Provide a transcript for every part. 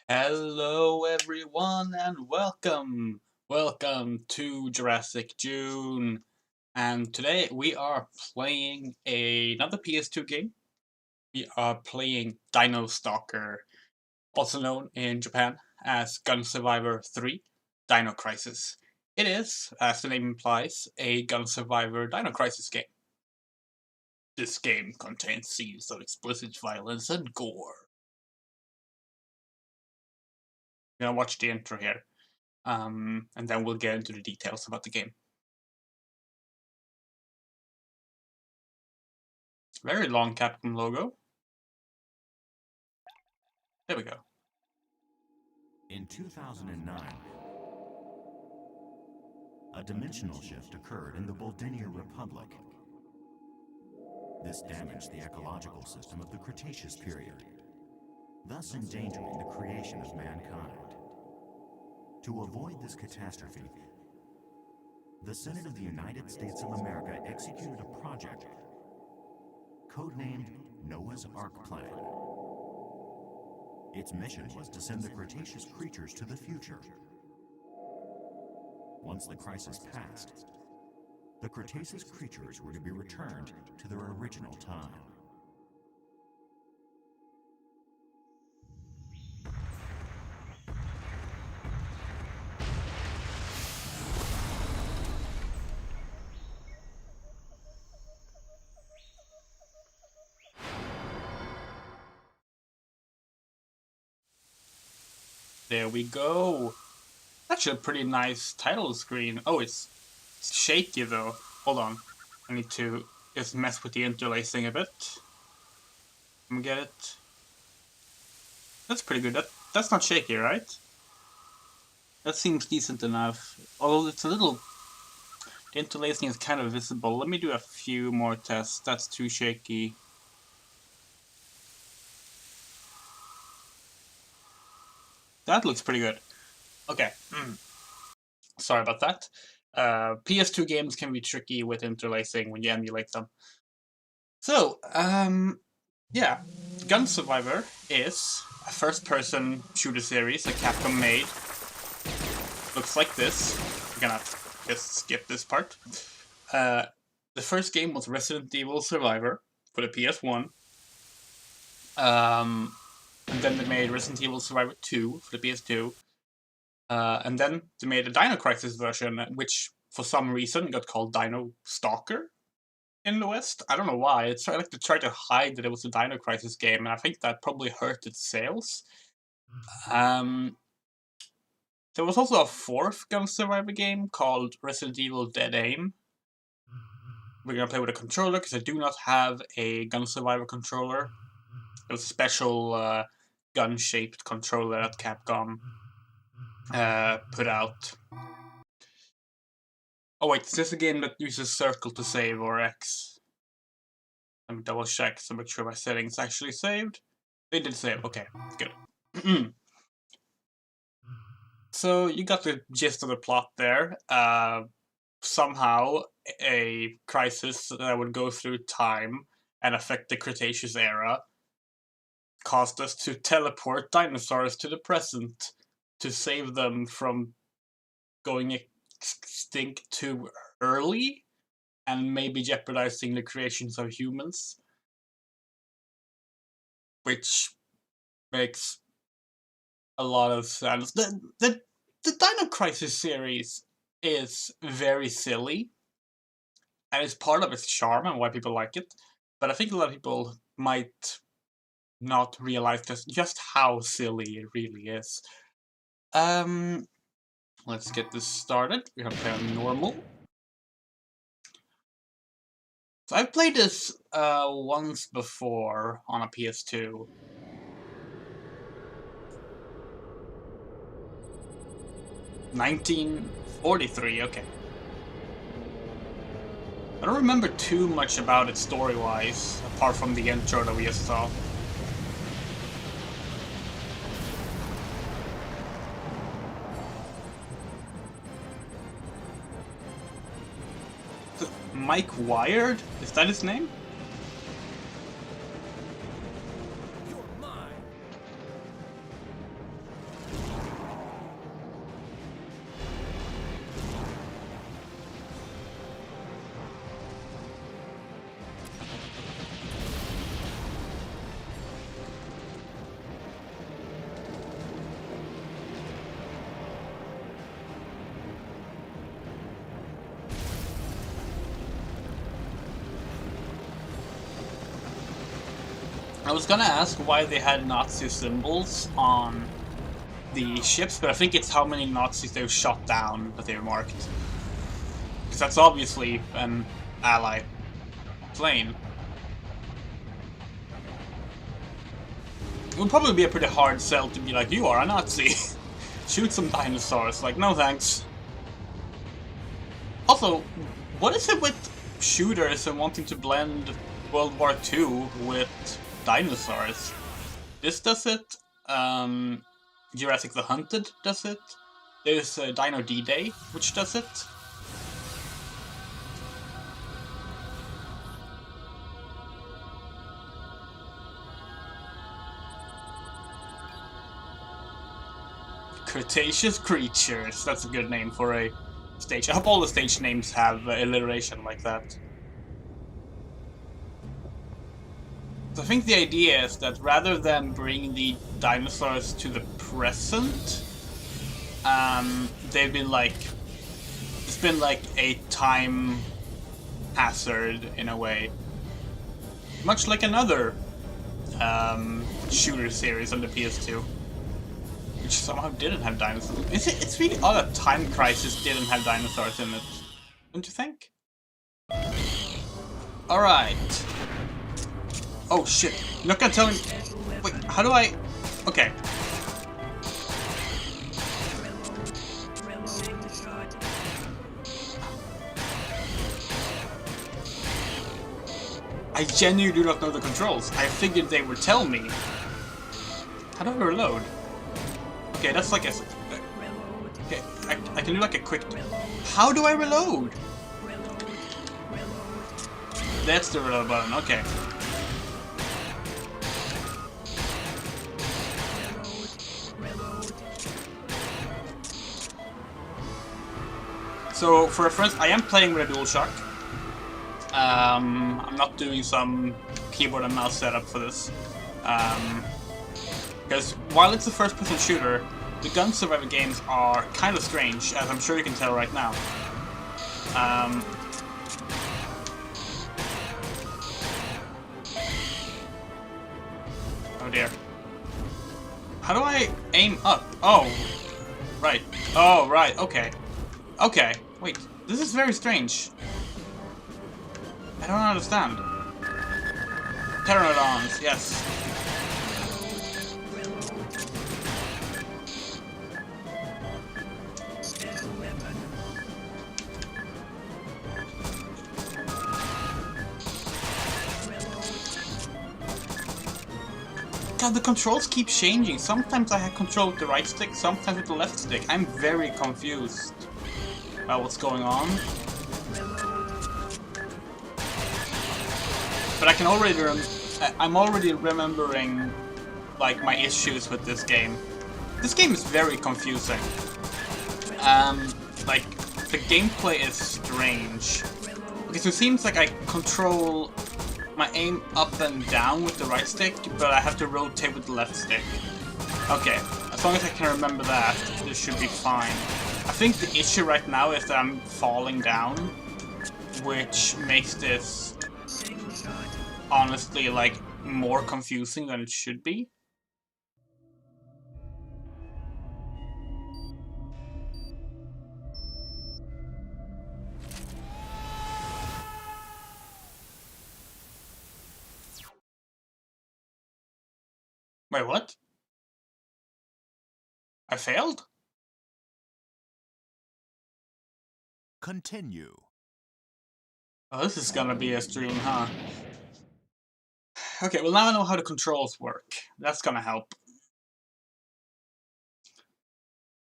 Hello everyone and welcome to Jurassic June, and today we are playing another PS2 game. We are playing Dino Stalker, also known in Japan as Gun Survivor 3 Dino Crisis. It is, as the name implies, a Gun Survivor Dino Crisis game. This game contains scenes of explicit violence and gore. You're gonna watch the intro here. And then we'll get into the details about the game. Very long Capcom logo. There we go. In 2009, a dimensional shift occurred in the Boldinia Republic. This damaged the ecological system of the Cretaceous period, thus endangering the creation of mankind. To avoid this catastrophe, the Senate of the United States of America executed a project codenamed Noah's Ark Plan. Its mission was to send the Cretaceous creatures to the future. Once the crisis passed, the Cretaceous creatures were to be returned to their original time. There we go. Actually, a pretty nice title screen. Oh, it's shaky though. Hold on. I need to just mess with the interlacing a bit. Get it. That's pretty good. That's not shaky, right? That seems decent enough. Although it's a little... The interlacing is kind of visible. Let me do a few more tests. That's too shaky. That looks pretty good. Okay. Sorry about that. PS2 games can be tricky with interlacing when you emulate them. So, yeah. Gun Survivor is a first-person shooter series that Capcom made. Looks like this. I'm gonna just skip this part. The first game was Resident Evil Survivor for the PS1. And then they made Resident Evil Survivor 2 for the PS2. And then they made a Dino Crisis version, which for some reason got called Dino Stalker in the West. I don't know why. It's like they tried to hide that it was a Dino Crisis game, and I think that probably hurt its sales. There was also a fourth Gun Survivor game called Resident Evil Dead Aim. We're gonna play with a controller because I do not have a Gun Survivor controller. It was a special gun-shaped controller that Capcom put out. Oh wait, is this a game that uses circle to save or X? Let me double check to make sure my settings actually saved. They did save, okay, good. So you got the gist of the plot there. Somehow a crisis that would go through time and affect the Cretaceous era caused us to teleport dinosaurs to the present to save them from going extinct too early and maybe jeopardizing the creations of humans, which makes a lot of sense. The Dino Crisis series is very silly, and it's part of its charm and why people like it, but I think a lot of people might not realize just how silly it really is. Let's get this started. We're gonna play on normal. So I've played this once before on a PS2. $1943, okay. I don't remember too much about it story-wise, apart from the intro that we just saw. Mike Wired? Is that his name? You're mine. I was gonna ask why they had Nazi symbols on the ships, but I think it's how many Nazis they've shot down that they've marked. Because that's obviously an ally plane. It would probably be a pretty hard sell to be like, you are a Nazi. Shoot some dinosaurs. Like, no thanks. Also, what is it with shooters and wanting to blend World War II with dinosaurs? This does it. Jurassic the Hunted does it. There's Dino D-Day, which does it. Cretaceous Creatures. That's a good name for a stage. I hope all the stage names have alliteration like that. So I think the idea is that rather than bring the dinosaurs to the present, they've been like, it's been like a time hazard in a way. Much like another shooter series on the PS2. Which somehow didn't have dinosaurs. It's really odd that Time Crisis didn't have dinosaurs in it. Don't you think? Alright. Oh shit. You're not gonna tell me... Wait, how do I... Okay. I genuinely do not know the controls. I figured they would tell me. How do I reload? Okay, that's like a... Okay, I can do like a quick... How do I reload? That's the reload button, okay. So, for reference, I am playing with a DualShock. I'm not doing some keyboard and mouse setup for this. Because while it's a first-person shooter, the gun survivor games are kind of strange, as I'm sure you can tell right now. Oh dear. How do I aim up? Oh, right. Oh, right, okay. Okay, wait, this is very strange. I don't understand. Pteranodons, yes. God, the controls keep changing. Sometimes I have control with the right stick, sometimes with the left stick. I'm very confused about what's going on. But I can already I'm already remembering like my issues with this game. This game is very confusing. Like the gameplay is strange. Okay, so it seems like I control my aim up and down with the right stick, but I have to rotate with the left stick. Okay, as long as I can remember that, this should be fine. I think the issue right now is that I'm falling down, which makes this honestly like more confusing than it should be. Wait, what? I failed? Continue. Oh, this is gonna be a stream, huh? Okay, well now I know how the controls work. That's gonna help.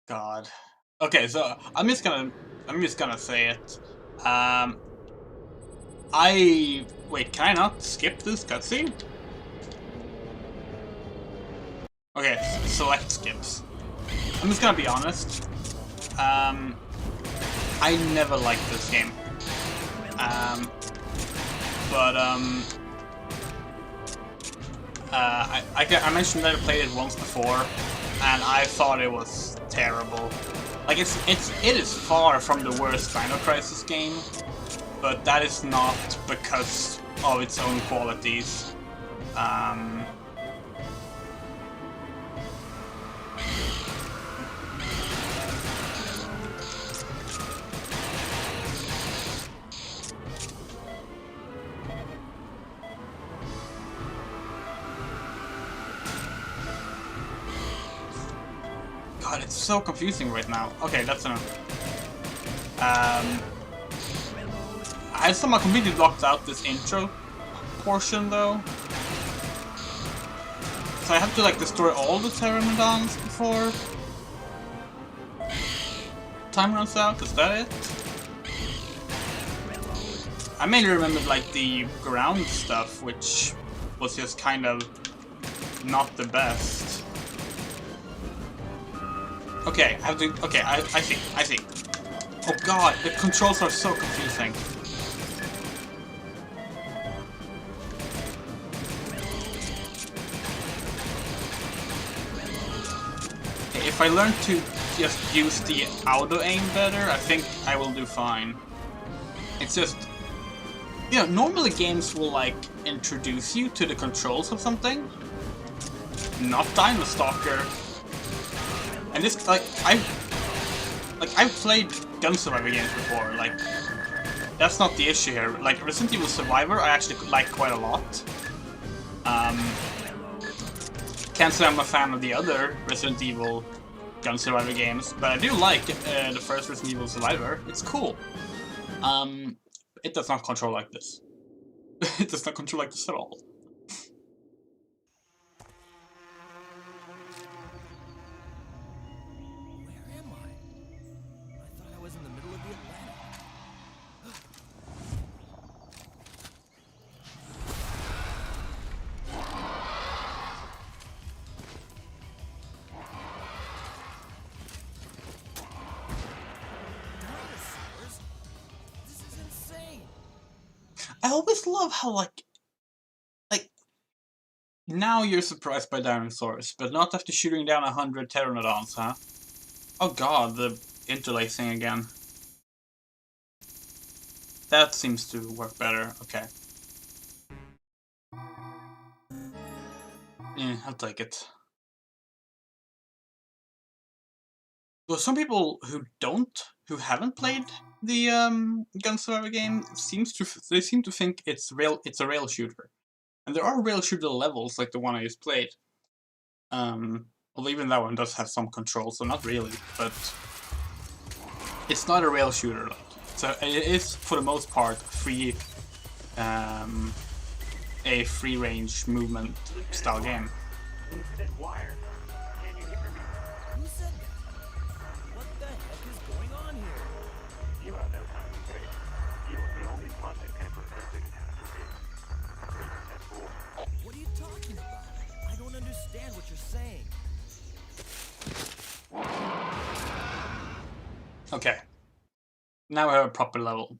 God. Okay, so I'm just gonna say it. Wait, can I not skip this cutscene? Okay, select skips. I'm just gonna be honest. I never liked this game. I mentioned that I played it once before, and I thought it was terrible. Like it is far from the worst Dino Crisis game, but that is not because of its own qualities. God, it's so confusing right now. Okay, that's enough. I somehow completely blocked out this intro portion though. So I have to like destroy all the pteranodons before time runs out. Is that it? I mainly remembered like the ground stuff, which was just kind of not the best. Okay, I have to. Okay, I see. Oh god, the controls are so confusing. If I learn to just use the auto aim better, I think I will do fine. It's just, you know, normally games will like introduce you to the controls of something, not Dino Stalker. And this, like I've played gun survivor games before. Like, that's not the issue here. Like Resident Evil Survivor, I actually like quite a lot. Can't say I'm a fan of the other Resident Evil gun survivor games, but I do like the first Resident Evil Survivor. It's cool. It does not control like this. It does not control like this at all. Where am I? I thought I was in the middle of the Atlantic. Dinosaurs? This is insane. I always love how like now you're surprised by dinosaurs, but not after shooting down 100 pteranodons, huh? Oh god, the interlacing again. That seems to work better. Okay. Yeah, I'll take it. Well, some people who haven't played the gun survivor game seem to think it's a rail shooter, and there are rail shooter levels like the one I just played. Well, even that one does have some control, so not really, but it's not a rail shooter. So it is for the most part free, a free range movement style game. Who said that? What the heck is going on here? You have no time to waste. You are the only one that can prevent the catastrophe. What are you talking about? I don't understand what you're saying. Okay. Now we have a proper level.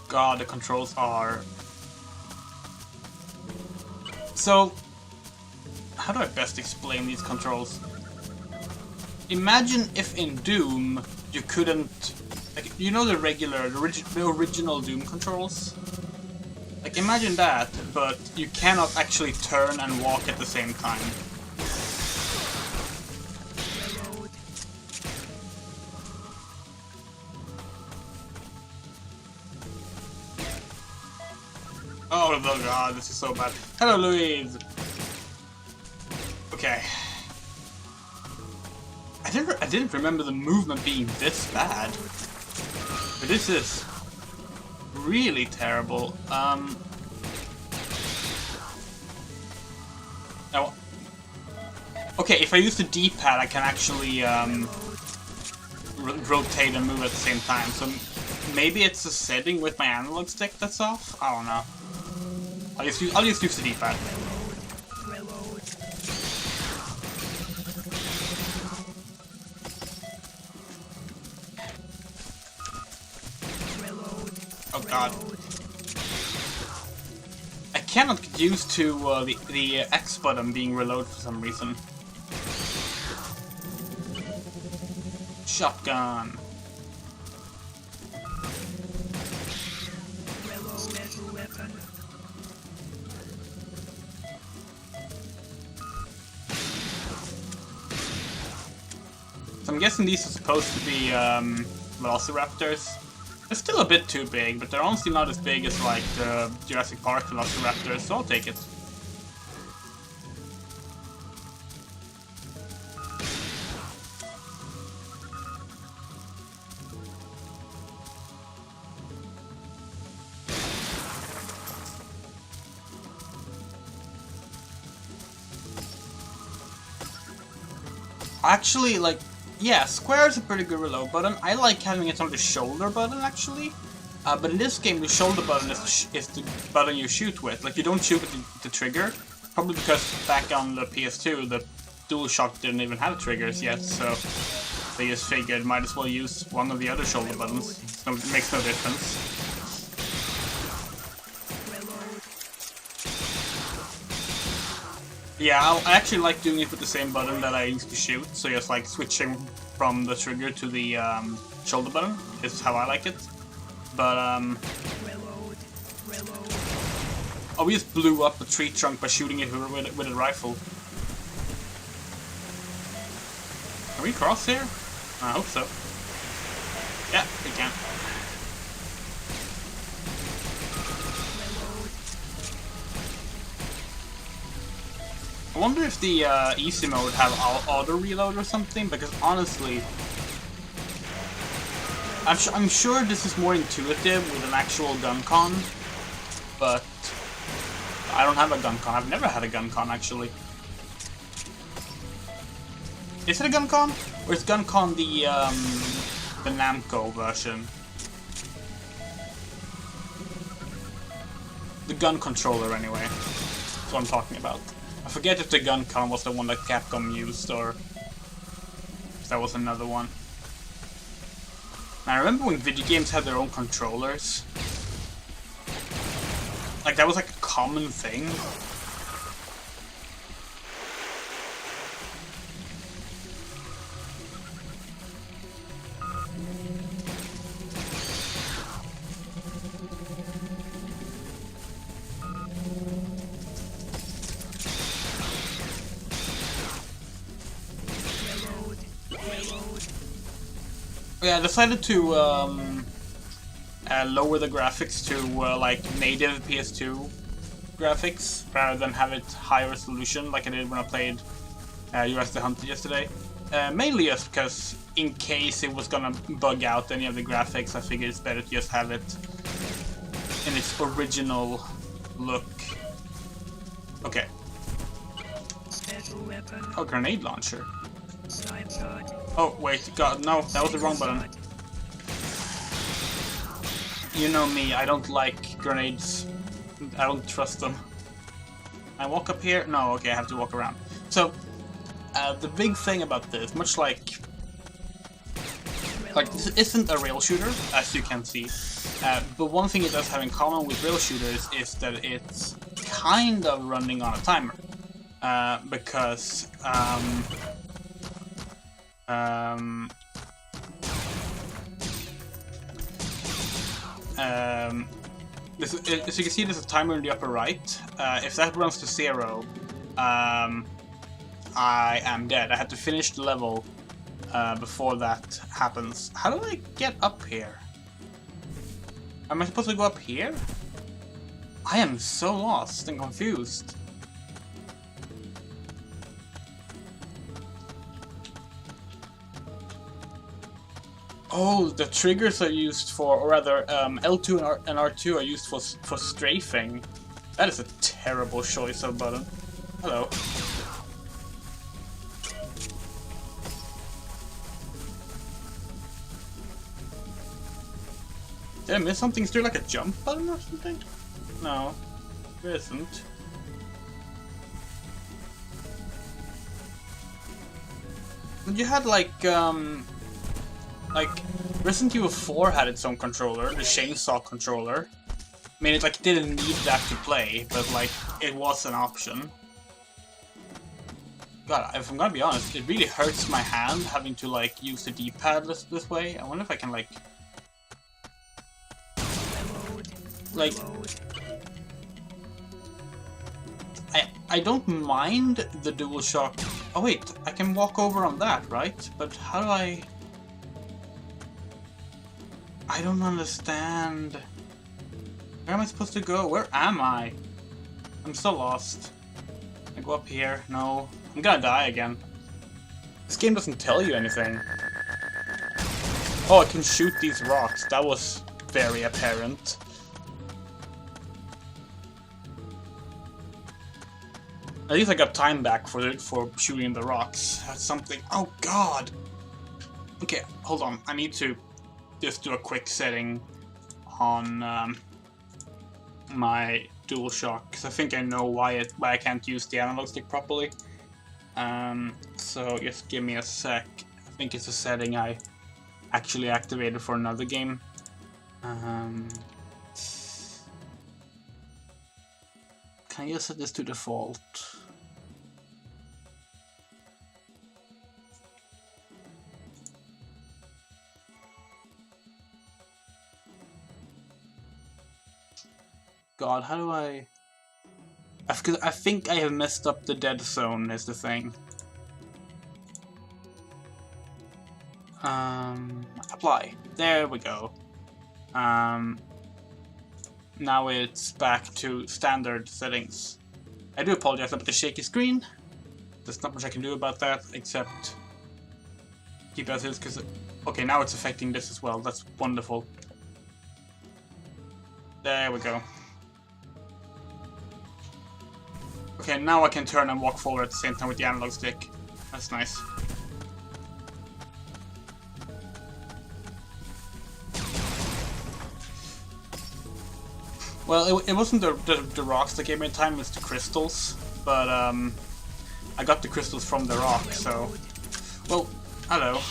God, the controls are... So, how do I best explain these controls? Imagine if in Doom you couldn't... Like, you know the original Doom controls? Like, imagine that, but you cannot actually turn and walk at the same time. Oh god, this is so bad. Hello, Louise! Okay. I didn't remember the movement being this bad. But this is really terrible. Now, okay, if I use the D-pad, I can actually rotate and move at the same time. So maybe it's a setting with my analog stick that's off. I don't know. I'll just use the D-pad. Oh god. I cannot get used to the X button being reload for some reason. Shotgun. So I'm guessing these are supposed to be velociraptors. They're still a bit too big, but they're honestly not as big as like the Jurassic Park velociraptors, so I'll take it. Actually, like, yeah, square is a pretty good reload button. I like having it on the shoulder button, actually. But in this game, the shoulder button is the button you shoot with. Like, you don't shoot with the trigger. Probably because back on the PS2, the DualShock didn't even have triggers yet, so they just figured might as well use one of the other shoulder buttons. So it makes no difference. Yeah, I actually like doing it with the same button that I used to shoot, so just like switching from the trigger to the shoulder button is how I like it. But oh, we just blew up a tree trunk by shooting it with a rifle. Can we cross here? I hope so. Yeah, we can. I wonder if the easy mode have auto reload or something, because honestly, I'm sure this is more intuitive with an actual gun con, but I don't have a gun con. I've never had a gun con actually. Is it a gun con, or is gun con the Namco version? The gun controller, anyway. That's what I'm talking about. I forget if the gun con was the one that Capcom used, or if that was another one. And I remember when video games had their own controllers. Like, that was like a common thing. Yeah, I decided to lower the graphics to like native PS2 graphics rather than have it high resolution like I did when I played Jurassic the Hunter yesterday. Mainly just because in case it was gonna bug out any of the graphics, I figured it's better to just have it in its original look. Okay. Oh, grenade launcher. Oh, wait, God, no, that was the wrong button. You know me, I don't like grenades. I don't trust them. I walk up here? No, okay, I have to walk around. So, the big thing about this, much like this isn't a rail shooter, as you can see. But one thing it does have in common with rail shooters is that it's kind of running on a timer. Because, as you can see, there's a timer in the upper right. If that runs to 0, I am dead. I have to finish the level before that happens. How do I get up here? Am I supposed to go up here? I am so lost and confused. Oh, the triggers are used for, or rather, L2 and R2 are used for strafing. That is a terrible choice of button. Hello. Did I miss something? Is there like a jump button or something? No, there isn't. You had like Resident Evil 4 had its own controller, the chainsaw controller. I mean, it like didn't need that to play, but like it was an option. God, if I'm gonna be honest, it really hurts my hand having to like use the D-pad this way. I wonder if I can like I don't mind the DualShock. Oh wait, I can walk over on that, right? But how do I? I don't understand. Where am I supposed to go? Where am I? I'm so lost. I go up here. No. I'm gonna die again. This game doesn't tell you anything. Oh, I can shoot these rocks. That was very apparent. At least I got time back for shooting the rocks. That's something. Oh god! Okay, hold on. I need to just do a quick setting on my DualShock, because I think I know why I can't use the analog stick properly. So just give me a sec. I think it's a setting I actually activated for another game. Can I just set this to default? God, how do I... Because I think I have messed up the dead zone is the thing. Apply. There we go. Now it's back to standard settings. I do apologize about the shaky screen. There's not much I can do about that, except keep it as is, because... Okay, now it's affecting this as well. That's wonderful. There we go. Okay, now I can turn and walk forward at the same time with the analog stick. That's nice. Well, it wasn't the rocks that gave me time, it's the crystals. But, I got the crystals from the rock, so... Well, hello.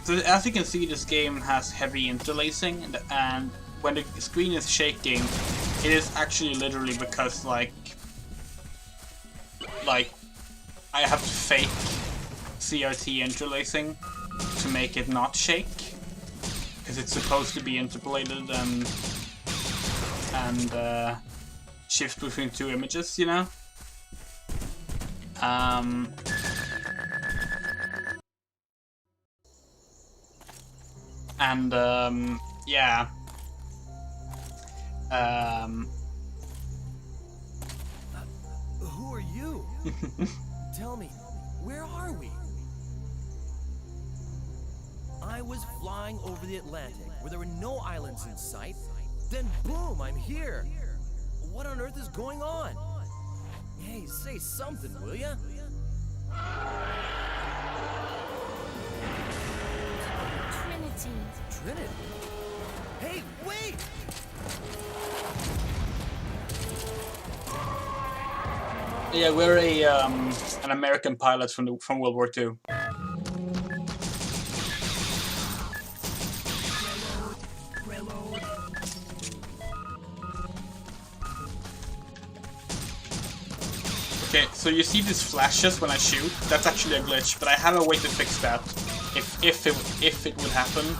So, as you can see, this game has heavy interlacing, and when the screen is shaking, it is actually literally because, like, I have to fake CRT interlacing to make it not shake. Because it's supposed to be interpolated and shift between two images, you know? Yeah. Who are you? Tell me, where are we? I was flying over the Atlantic where there were no islands in sight. Then boom, I'm here. What on earth is going on? Hey, say something, will ya? Trinity. Trinity? Hey, wait! Yeah, we're an American pilot from World War II. Okay, so you see these flashes when I shoot. That's actually a glitch, but I have a way to fix that. If it would happen,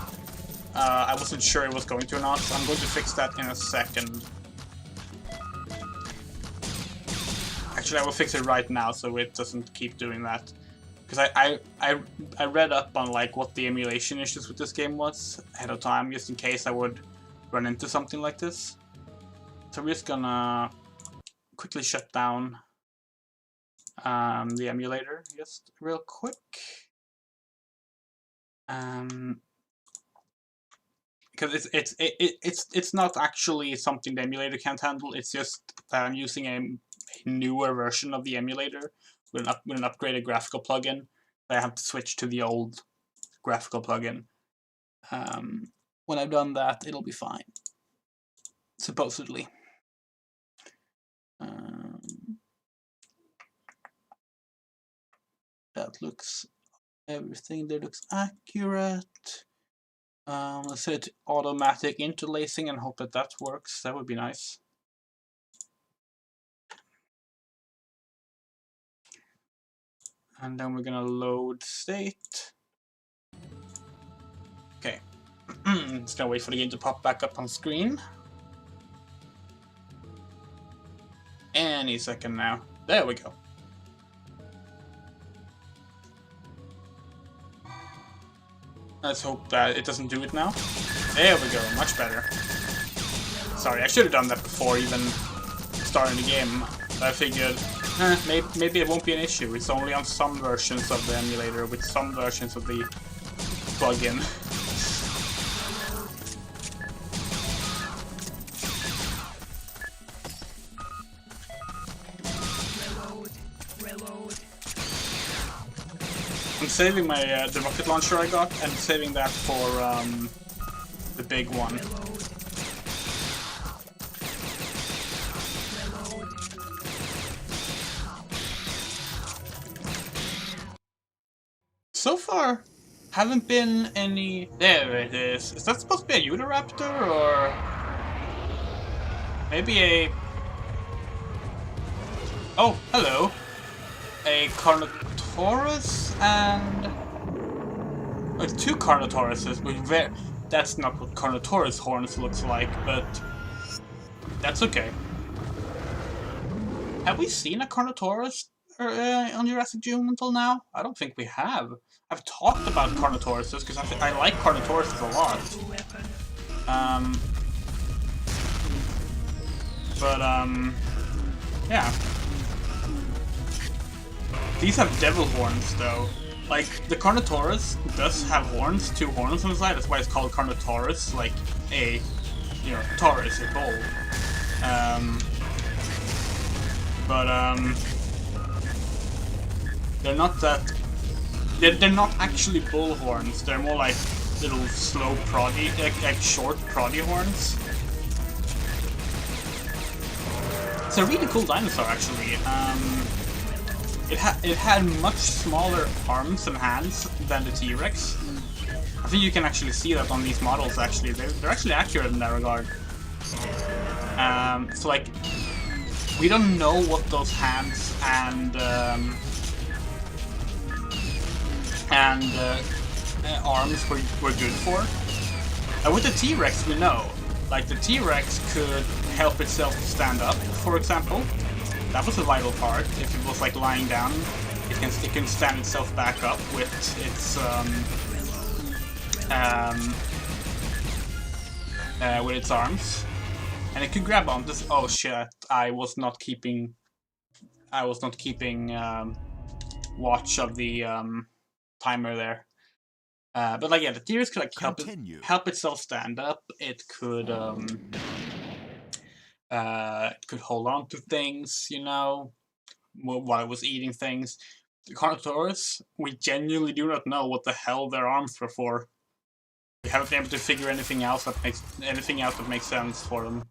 I wasn't sure it was going to or not, so I'm going to fix that in a second. Actually, I will fix it right now so it doesn't keep doing that. Because I read up on like what the emulation issues with this game was ahead of time, just in case I would run into something like this. So we're just gonna quickly shut down the emulator just real quick. Because it's not actually something the emulator can't handle. It's just that I'm using a newer version of the emulator with an upgraded graphical plugin. I have to switch to the old graphical plugin. When I've done that, it'll be fine. Supposedly. That looks... Everything there looks accurate. Let's set it to automatic interlacing and hope that that works. That would be nice. And then we're gonna load state. Okay. Just gonna wait for the game to pop back up on screen. Any second now. There we go. Let's hope that it doesn't do it now. There we go, much better. Sorry, I should have done that before even starting the game. I figured, maybe it won't be an issue. It's only on some versions of the emulator with some versions of the plugin. I'm saving my the rocket launcher I got and saving that for the big one. So far, haven't been any. There it is. Is that supposed to be a Uniraptor or maybe a? Oh, hello. A Carnotaurus and two Carnotauruses. That's not what Carnotaurus horns looks like, but that's okay. Have we seen a Carnotaurus on Jurassic June until now? I don't think we have. I've talked about Carnotauruses because I like Carnotauruses a lot. Yeah. These have devil horns, though. Like, the Carnotaurus does have horns, 2 horns on the side, that's why it's called Carnotaurus, like a, Taurus, a bull. They're not that... They're not actually bull horns, they're more like little slow proddy, like short proddy horns. It's a really cool dinosaur, actually. It had much smaller arms and hands than the T-Rex. I think you can actually see that on these models, actually. They're actually accurate in that regard. So, like, we don't know what those hands and arms were good for. With the T-Rex, we know. Like, the T-Rex could help itself stand up, for example. That was a vital part. If it was like lying down, it can stand itself back up with its arms, and it could grab onto. Oh shit! I was not keeping watch of the timer there. But like, yeah, the T-Rex could like help itself stand up. It could hold on to things, while it was eating things. The Carnotaurus, we genuinely do not know what the hell their arms were for. We haven't been able to figure anything out that makes sense for them.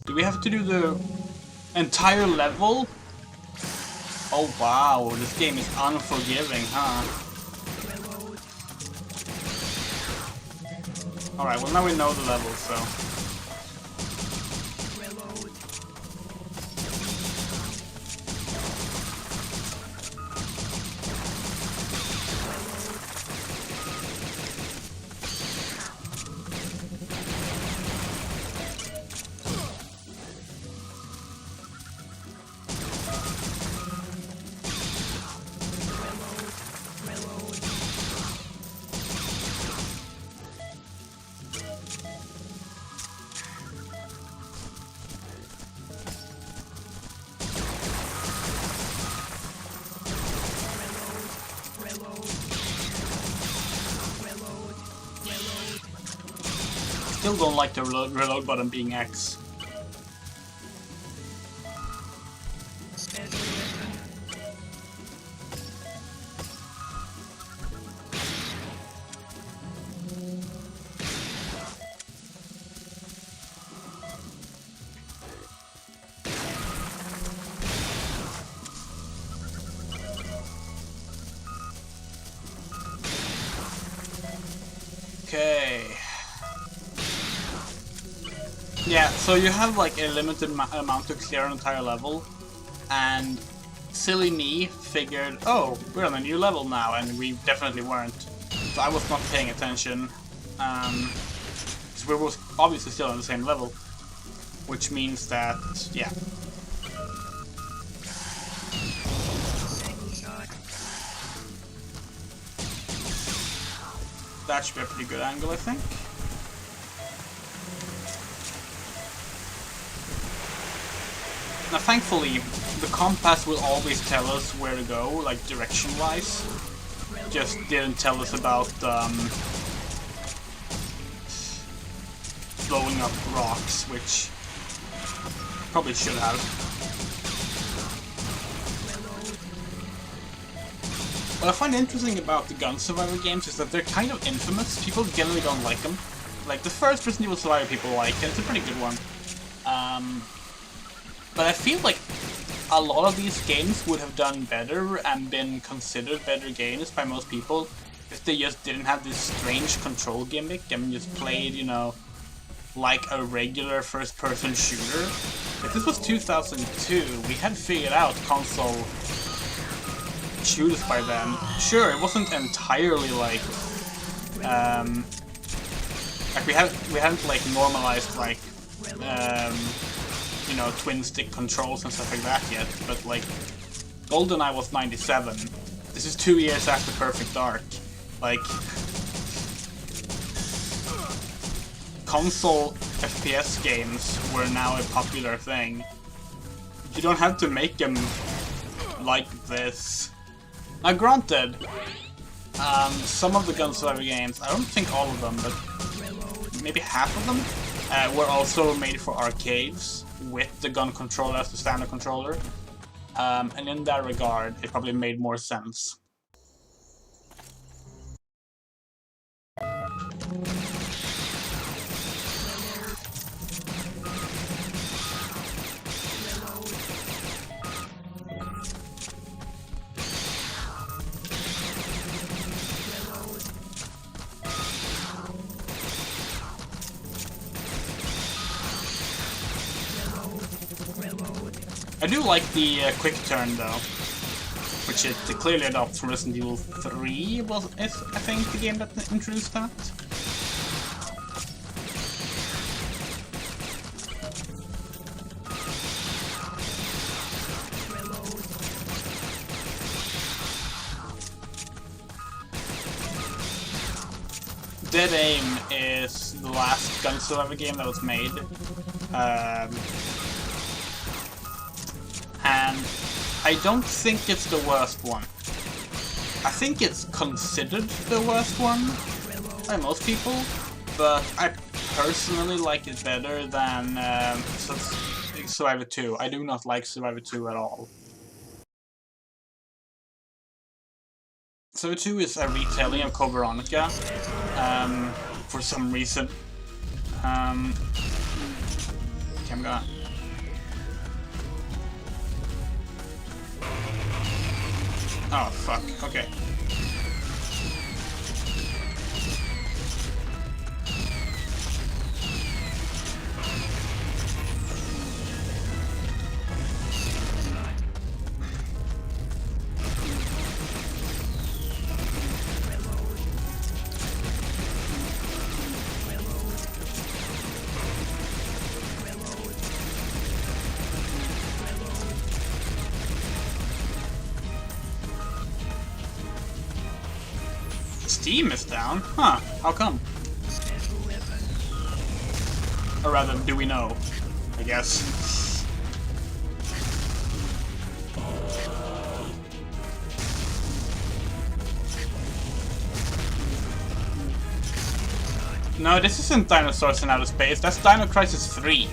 Do we have to do the entire level? Oh wow, this game is unforgiving, huh? Alright, well now we know the level, so... Still don't like the reload button being X. Okay. Yeah, so you have like a limited amount to clear an entire level, and silly me figured, oh, we're on a new level now, and we definitely weren't. So I was not paying attention, because we were obviously still on the same level, which means that, yeah. That should be a pretty good angle, I think. Now, thankfully, the compass will always tell us where to go, like direction-wise. Just didn't tell us about blowing up rocks, which probably should have. What I find interesting about the gun survivor games is that they're kind of infamous. People generally don't like them. Like the first Resident Evil Survivor people like, and it's a pretty good one. But I feel like a lot of these games would have done better and been considered better games by most people if they just didn't have this strange control gimmick and just played, you know, like a regular first-person shooter. If this was 2002, we had figured out console shooters by then. Sure, it wasn't entirely like we hadn't like normalized like you know, twin stick controls and stuff like that yet, but like GoldenEye was 97. This is 2 years after Perfect Dark. Like console FPS games were now a popular thing. You don't have to make them like this. Now granted, some of the Gun Survivor games, I don't think all of them, but maybe half of them, were also made for arcades with the gun controller as the standard controller. And in that regard, it probably made more sense. I do like the quick turn though, which it clearly adopts from Resident Evil 3, is I think the game that introduced that. Dead Aim is the last Gun Survivor game that was made. And I don't think it's the worst one. I think it's considered the worst one by most people, but I personally like it better than Survivor 2. I do not like Survivor 2 at all. Survivor 2 is a retelling of Code Veronica, for some reason. Okay, I'm gonna... Oh, fuck. Okay. Steam is down? Huh, how come? Or rather, do we know? I guess. No, this isn't Dinosaurs in Outer Space, that's Dino Crisis 3.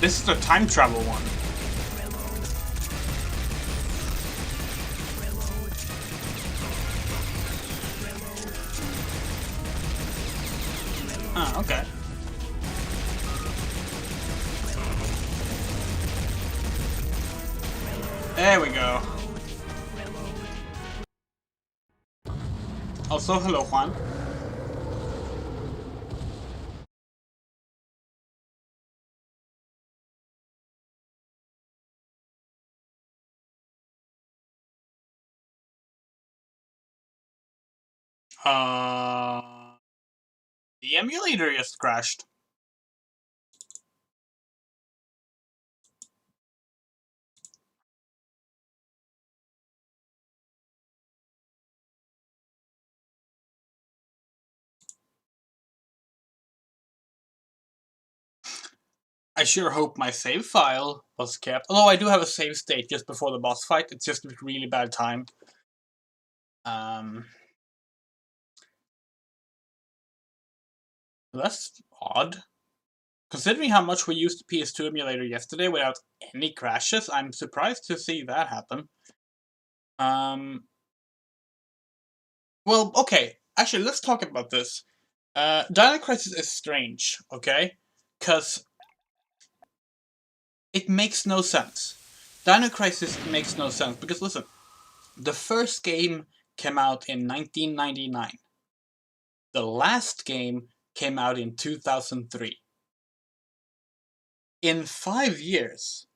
This is the time travel one. Ah, okay. There we go. Also, hello, Juan. The emulator just crashed. I sure hope my save file was kept. Although I do have a save state just before the boss fight. It's just a really bad time. That's odd. Considering how much we used the PS2 emulator yesterday without any crashes, I'm surprised to see that happen. Well, okay. Actually, let's talk about this. Dino Crisis is strange, okay? Because it makes no sense. Dino Crisis makes no sense because, listen, the first game came out in 1999. The last game came out in 2003. In 5 years,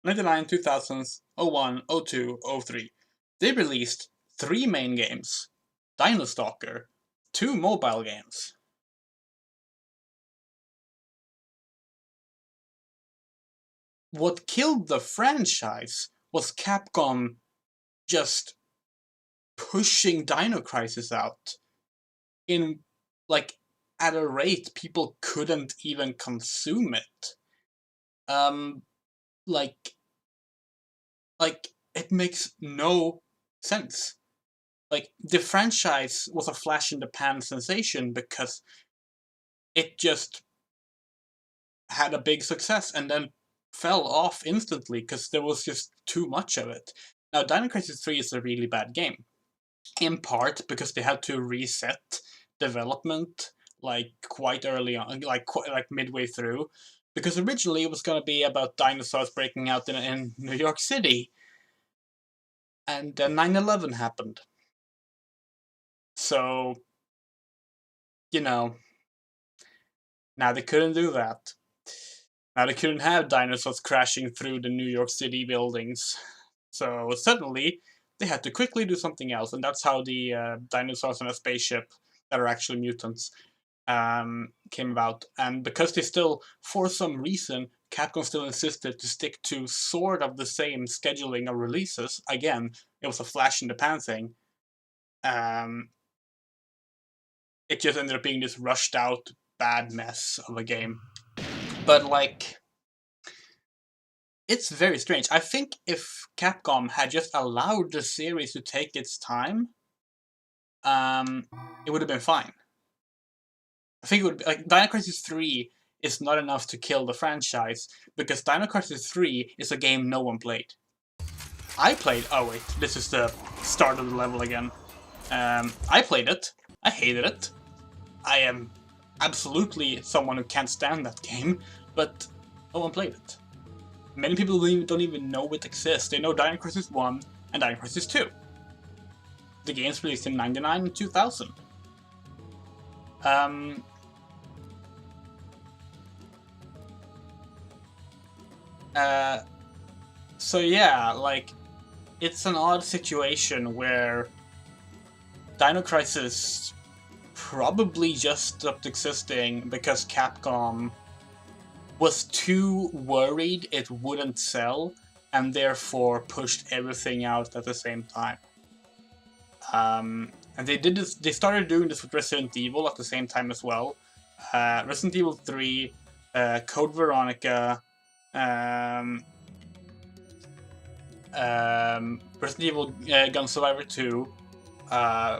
99, 2000s, 01, 02, 03, they released 3 main games, Dino Stalker, 2 mobile games. What killed the franchise was Capcom just pushing Dino Crisis out in, like, at a rate people couldn't even consume it. Like, it makes no sense. Like, the franchise was a flash-in-the-pan sensation because it just had a big success and then fell off instantly because there was just too much of it. Now, Dino Crisis 3 is a really bad game. In part because they had to reset development like quite early on, like midway through. Because originally it was going to be about dinosaurs breaking out in New York City. And then 9/11 happened. So, you know, now they couldn't do that. Now they couldn't have dinosaurs crashing through the New York City buildings. So suddenly, they had to quickly do something else, and that's how the dinosaurs on a spaceship that are actually mutants came about. And because they still, for some reason, Capcom still insisted to stick to sort of the same scheduling of releases. Again, it was a flash-in-the-pan thing. It just ended up being this rushed-out bad mess of a game. But, like, it's very strange. I think if Capcom had just allowed the series to take its time, it would have been fine. I think it would be, like, Dino Crisis 3 is not enough to kill the franchise, because Dino Crisis 3 is a game no one played. I played... Oh wait, this is the start of the level again. I played it. I hated it. I am absolutely someone who can't stand that game, but no one played it. Many people don't even know it exists. They know Dino Crisis 1 and Dino Crisis 2. The games released in 99 and 2000. So yeah, like, it's an odd situation where Dino Crisis probably just stopped existing because Capcom was too worried it wouldn't sell, and therefore pushed everything out at the same time. And they did this. They started doing this with Resident Evil at the same time as well. Resident Evil 3, Code Veronica, Resident Evil Gun Survivor 2,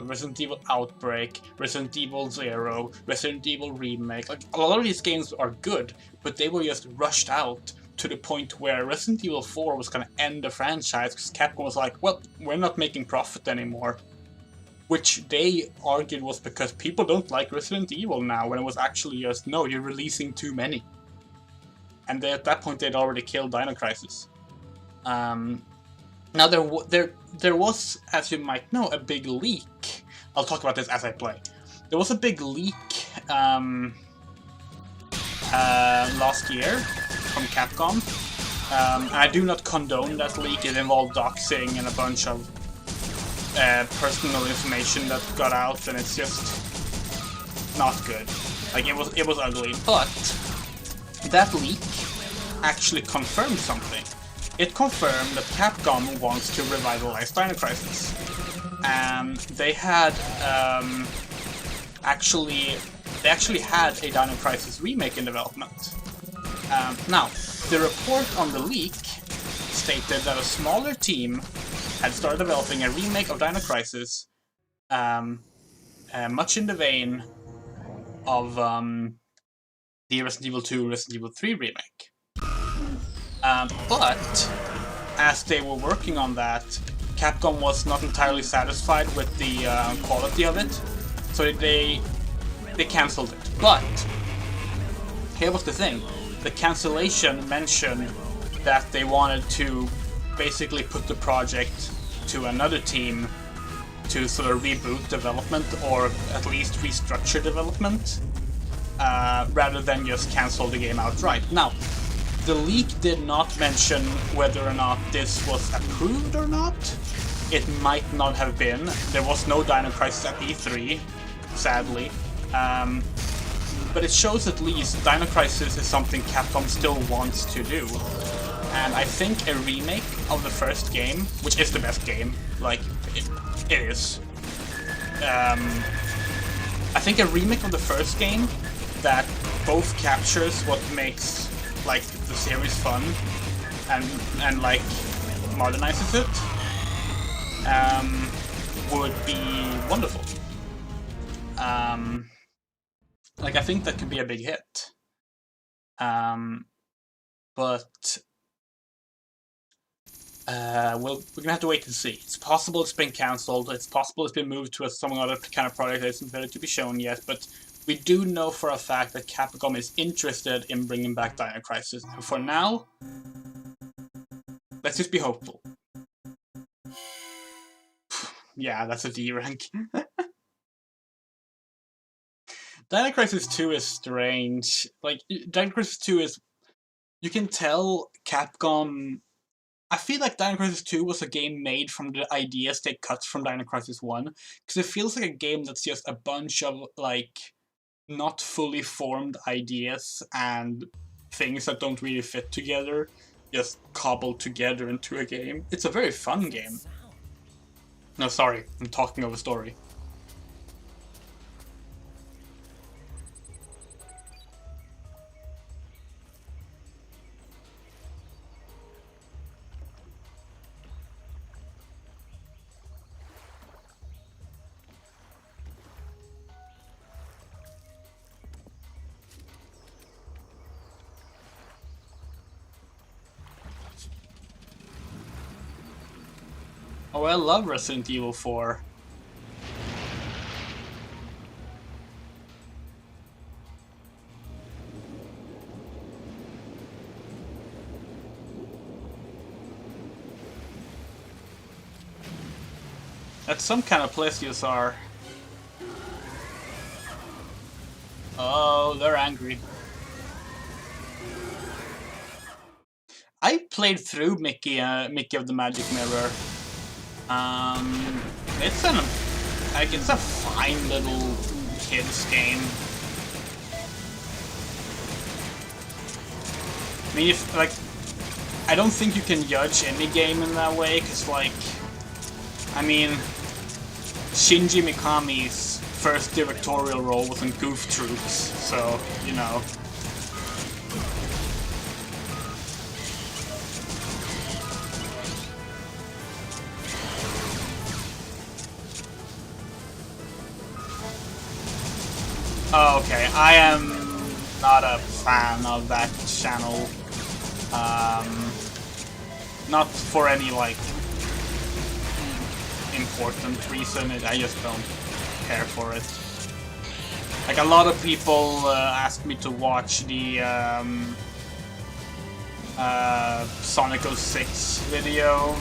Resident Evil Outbreak, Resident Evil 0, Resident Evil Remake. Like, a lot of these games are good, but they were just rushed out to the point where Resident Evil 4 was gonna end the franchise because Capcom was like, well, we're not making profit anymore. Which they argued was because people don't like Resident Evil now, when it was actually just, no, you're releasing too many. And at that point they'd already killed Dino Crisis. Now there was, as you might know, a big leak. I'll talk about this as I play. There was a big leak last year from Capcom. And I do not condone that leak. It involved doxing and a bunch of personal information that got out, and it's just not good. Like, it was ugly. But that leak actually confirmed something. It confirmed that Capcom wants to revitalize Dino Crisis. And they had actually had a Dino Crisis remake in development. Now, the report on the leak stated that a smaller team had started developing a remake of Dino Crisis, much in the vein of the Resident Evil 2, Resident Evil 3 remake. But as they were working on that, Capcom was not entirely satisfied with the quality of it, so they cancelled it. But here was the thing: the cancellation mentioned that they wanted to basically put the project to another team to sort of reboot development, or at least restructure development, rather than just cancel the game outright. Now, the leak did not mention whether or not this was approved or not. It might not have been. There was no Dino Crisis at E3, sadly. But it shows at least Dino Crisis is something Capcom still wants to do. And I think a remake of the first game, which is the best game, like, it is. I think a remake of the first game that both captures what makes, like, the series fun and like, modernizes it, would be wonderful. Like, I think that could be a big hit. But we're gonna have to wait and see. It's possible it's been cancelled. It's possible it's been moved to some other kind of product that isn't ready to be shown yet. But we do know for a fact that Capcom is interested in bringing back Dino Crisis. And for now, let's just be hopeful. Yeah, that's a D rank. Dino Crisis 2 is strange. Like, Dino Crisis 2 is... You can tell Capcom... I feel like Dino Crisis 2 was a game made from the ideas they cut from Dino Crisis 1. Because it feels like a game that's just a bunch of, like, not fully formed ideas and things that don't really fit together, just cobbled together into a game. It's a very fun game. No, sorry, I'm talking of a story. Oh, I love Resident Evil 4. That's some kind of plesiosaur. Oh, they're angry. I played through Mickey of the Magic Mirror. It's a fine little kids game. I mean, I don't think you can judge any game in that way, because, like, I mean, Shinji Mikami's first directorial role was in Goof Troops, so, you know. Oh, okay, I am not a fan of that channel. Not for any, like, important reason. I just don't care for it. Like, a lot of people ask me to watch the Sonic 06 video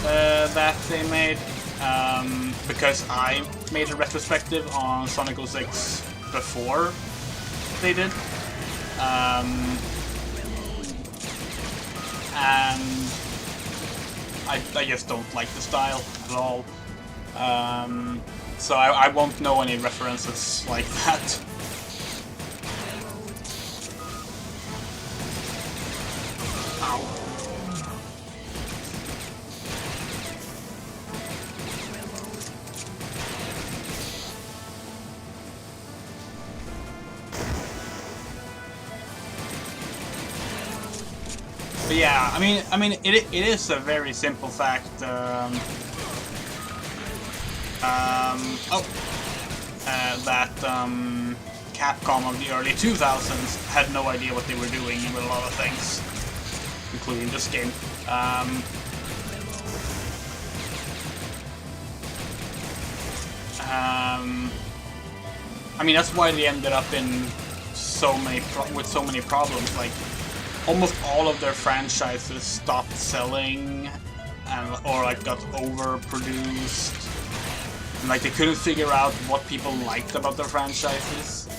that they made. Because I made a retrospective on Sonic 06 before they did. And I just don't like the style at all. So I won't know any references like that. Ow. But yeah, I mean, it is a very simple fact. That Capcom of the early 2000s had no idea what they were doing with a lot of things, including this game. I mean, that's why they ended up in so many problems. Like, almost all of their franchises stopped selling, or like got overproduced. And, like, they couldn't figure out what people liked about their franchises.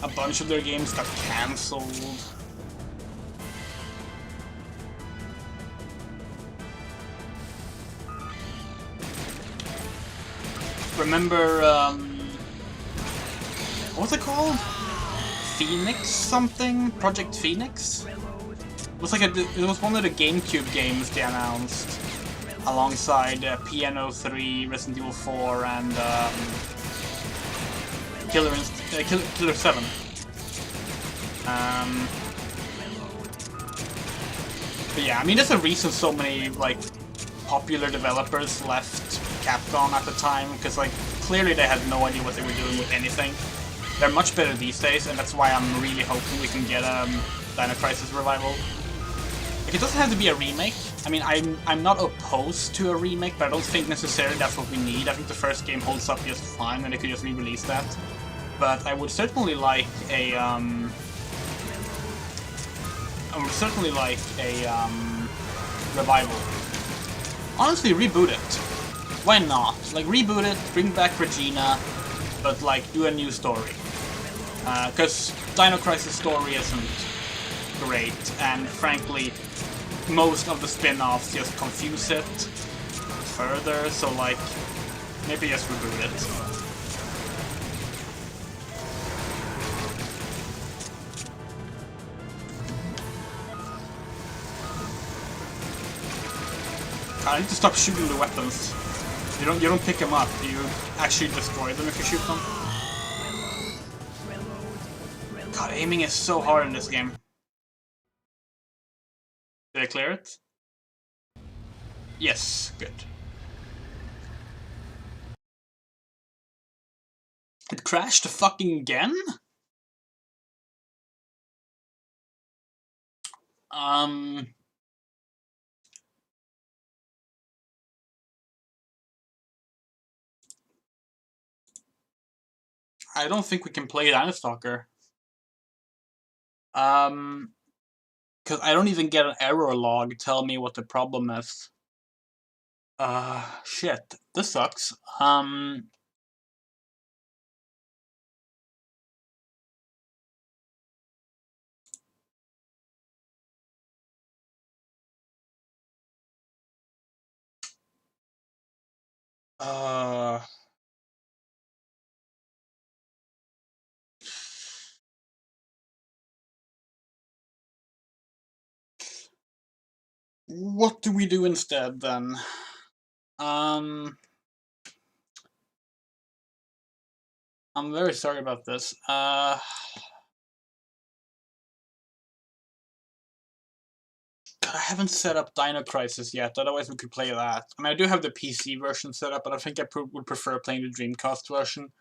A bunch of their games got cancelled. Remember, what was it called? Phoenix something? Project Phoenix? It was like it was one of the GameCube games they announced, alongside Piano 3, Resident Evil 4, and Killer 7. But yeah, I mean, there's a reason so many like popular developers left Capcom at the time, because like clearly they had no idea what they were doing with anything. They're much better these days, and that's why I'm really hoping we can get a Dino Crisis revival. Like, it doesn't have to be a remake. I mean, I'm not opposed to a remake, but I don't think necessarily that's what we need. I think the first game holds up just fine, and they could just re-release that. But I would certainly like a revival. Honestly, reboot it. Why not? Like, reboot it, bring back Regina, but like do a new story. Because Dino Crisis story isn't great, and frankly, most of the spin-offs just confuse it further, so like, maybe just reboot it. I need to stop shooting the weapons. You don't pick them up, you actually destroy them if you shoot them. God, aiming is so hard in this game. Did I clear it? Yes, good. It crashed fucking again? I don't think we can play Dino Stalker. Because I don't even get an error log tell me what the problem is. Shit. This sucks. What do we do instead, then? I'm very sorry about this. I haven't set up Dino Crisis yet, otherwise we could play that. I mean, I do have the PC version set up, but I think I would prefer playing the Dreamcast version.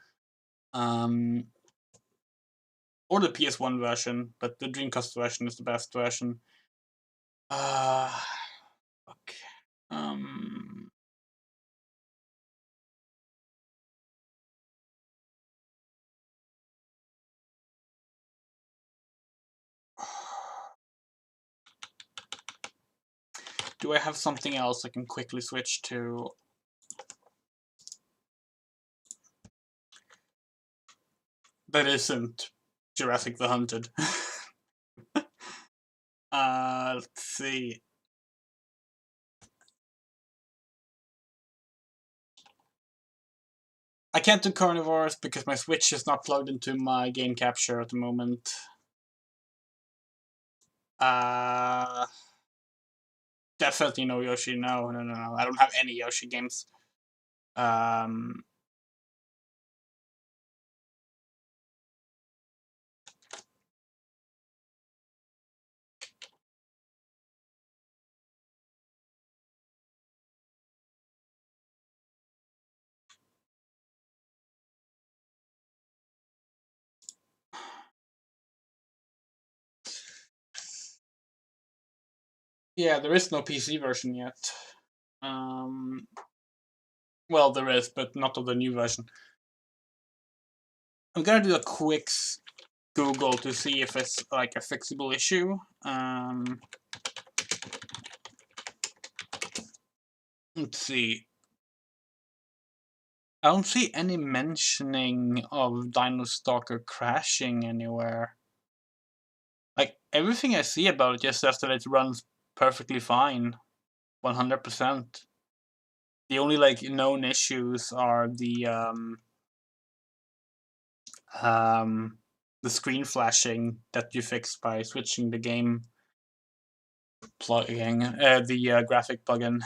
Or the PS1 version, but the Dreamcast version is the best version. Okay. Do I have something else I can quickly switch to? That isn't Jurassic the Hunted. Let's see. I can't do carnivores because my Switch is not plugged into my game capture at the moment. Definitely no Yoshi. No. I don't have any Yoshi games. Yeah, there is no PC version yet. Well, there is, but not of the new version. I'm gonna do a quick Google to see if it's like a fixable issue. Let's see. I don't see any mentioning of Dino Stalker crashing anywhere. Like, everything I see about it just says that it runs perfectly fine. 100%. The only, like, known issues are the screen flashing that you fix by switching the game plugging, the graphic plugin.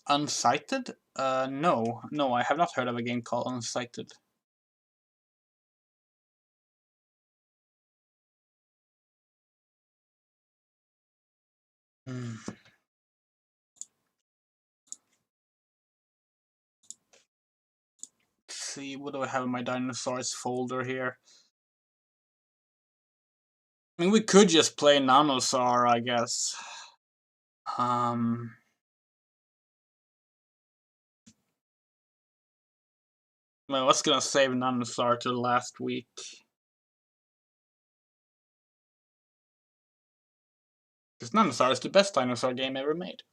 Unsighted? No, I have not heard of a game called Unsighted. Let's see, what do I have in my dinosaurs folder here? I mean, we could just play Nanosaur, I guess. I was gonna save Nanosaur to last week. Because Nanosaur is the best dinosaur game ever made.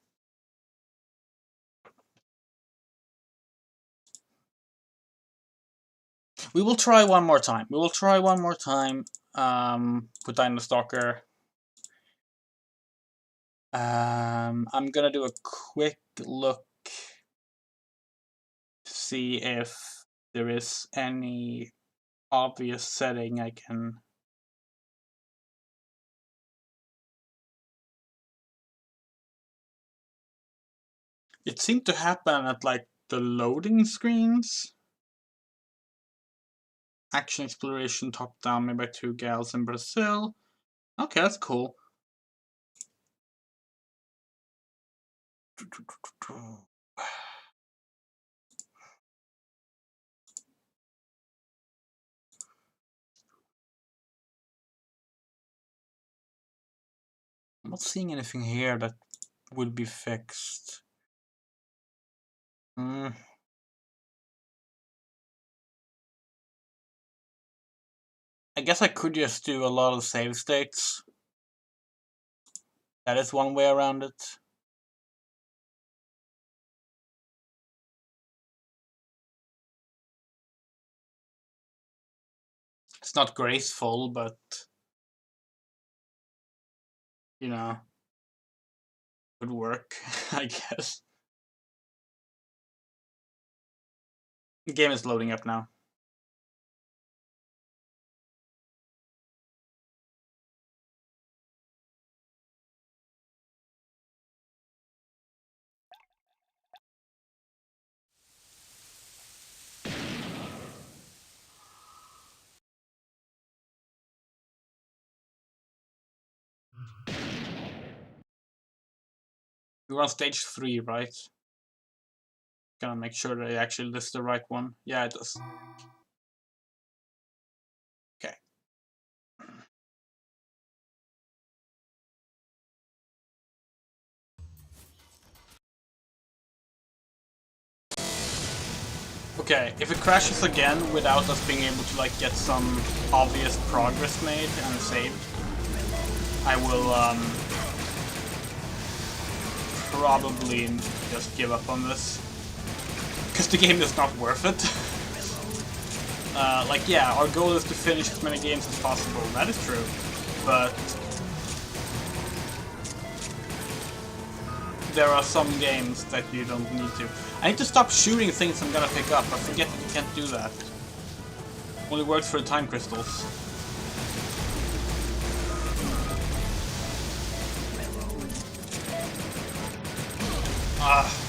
We will try one more time. With Dino Stalker. I'm gonna do a quick look to see if there is any obvious setting I can. It seemed to happen at like the loading screens. Action exploration top down made by two gals in Brazil. Okay, that's cool. I'm not seeing anything here that would be fixed. I guess I could just do a lot of save states. That is one way around it. It's not graceful, but you know, would work, I guess. The game is loading up now. We're on stage 3, right? Gonna make sure that it actually lists the right one. Yeah, it does. Okay. Okay, if it crashes again without us being able to like get some obvious progress made and saved, I will probably just give up on this. Because the game is not worth it. Like, yeah, our goal is to finish as many games as possible, that is true. But there are some games that you don't need to. I need to stop shooting things I'm gonna pick up. I forget that you can't do that. Only works for the time crystals. Ah.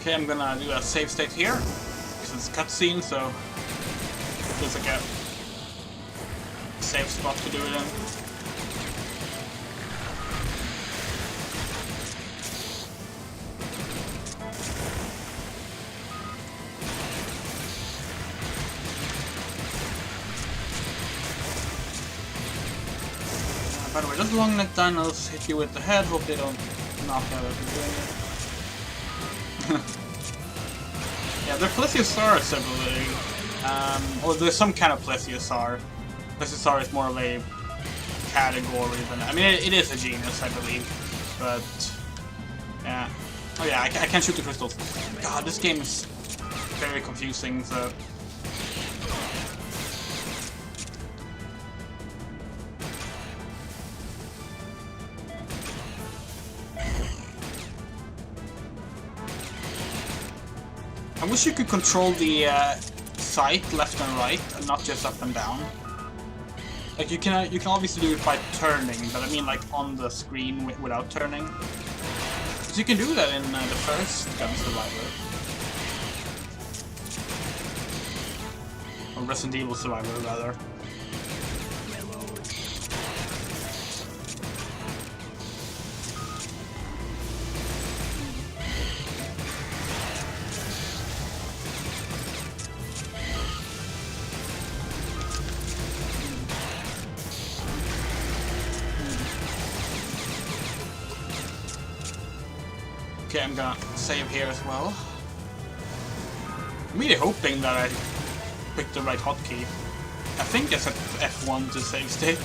Okay, I'm gonna do a save state here. Because it's cutscene, so there's like a safe spot to do it in. By the way, those long neck dinos hit you with the head. Hope they don't knock out after doing it. Yeah, they're Plesiosaurus, I believe. Or there's some kind of Plesiosaur. Plesiosaur is more of a category than... I mean, it is a genus, I believe. But... yeah. Oh yeah, I can't shoot the crystals. God, this game is very confusing, so... I wish you could control the sight left and right, and not just up and down. Like you can obviously do it by turning, but I mean like on the screen without turning. So you can do that in the first Gun Survivor, or Resident Evil Survivor rather. Okay, I'm gonna save here as well. I'm really hoping that I picked the right hotkey. I think I set F1 to save state.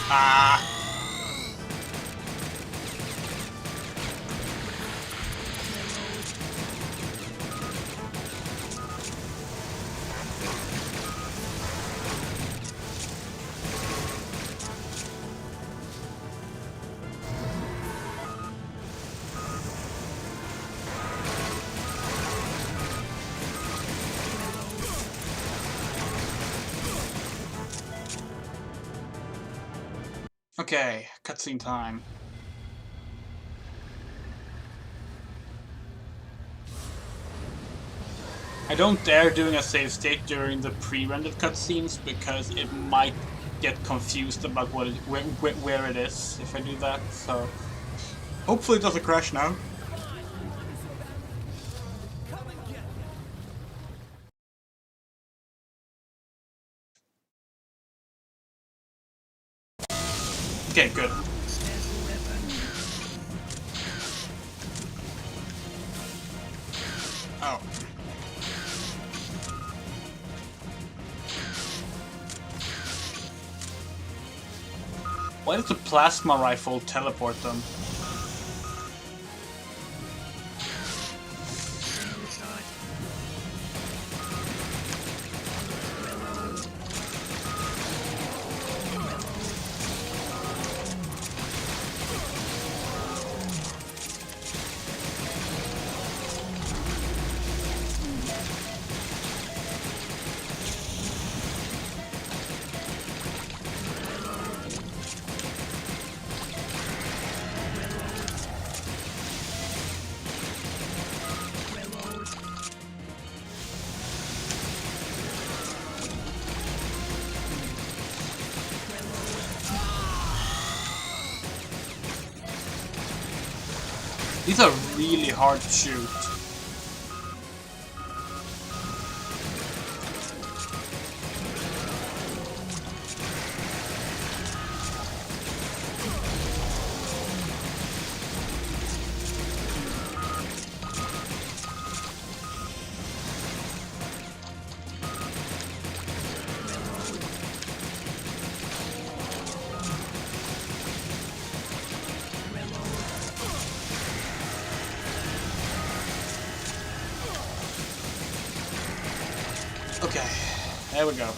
Ah! Okay, cutscene time. I don't dare doing a save state during the pre-rendered cutscenes because it might get confused about what where it is if I do that. So hopefully it doesn't crash now. Okay, good. Oh. Why does the plasma rifle teleport them? These are really hard to shoot. Okay, there we go.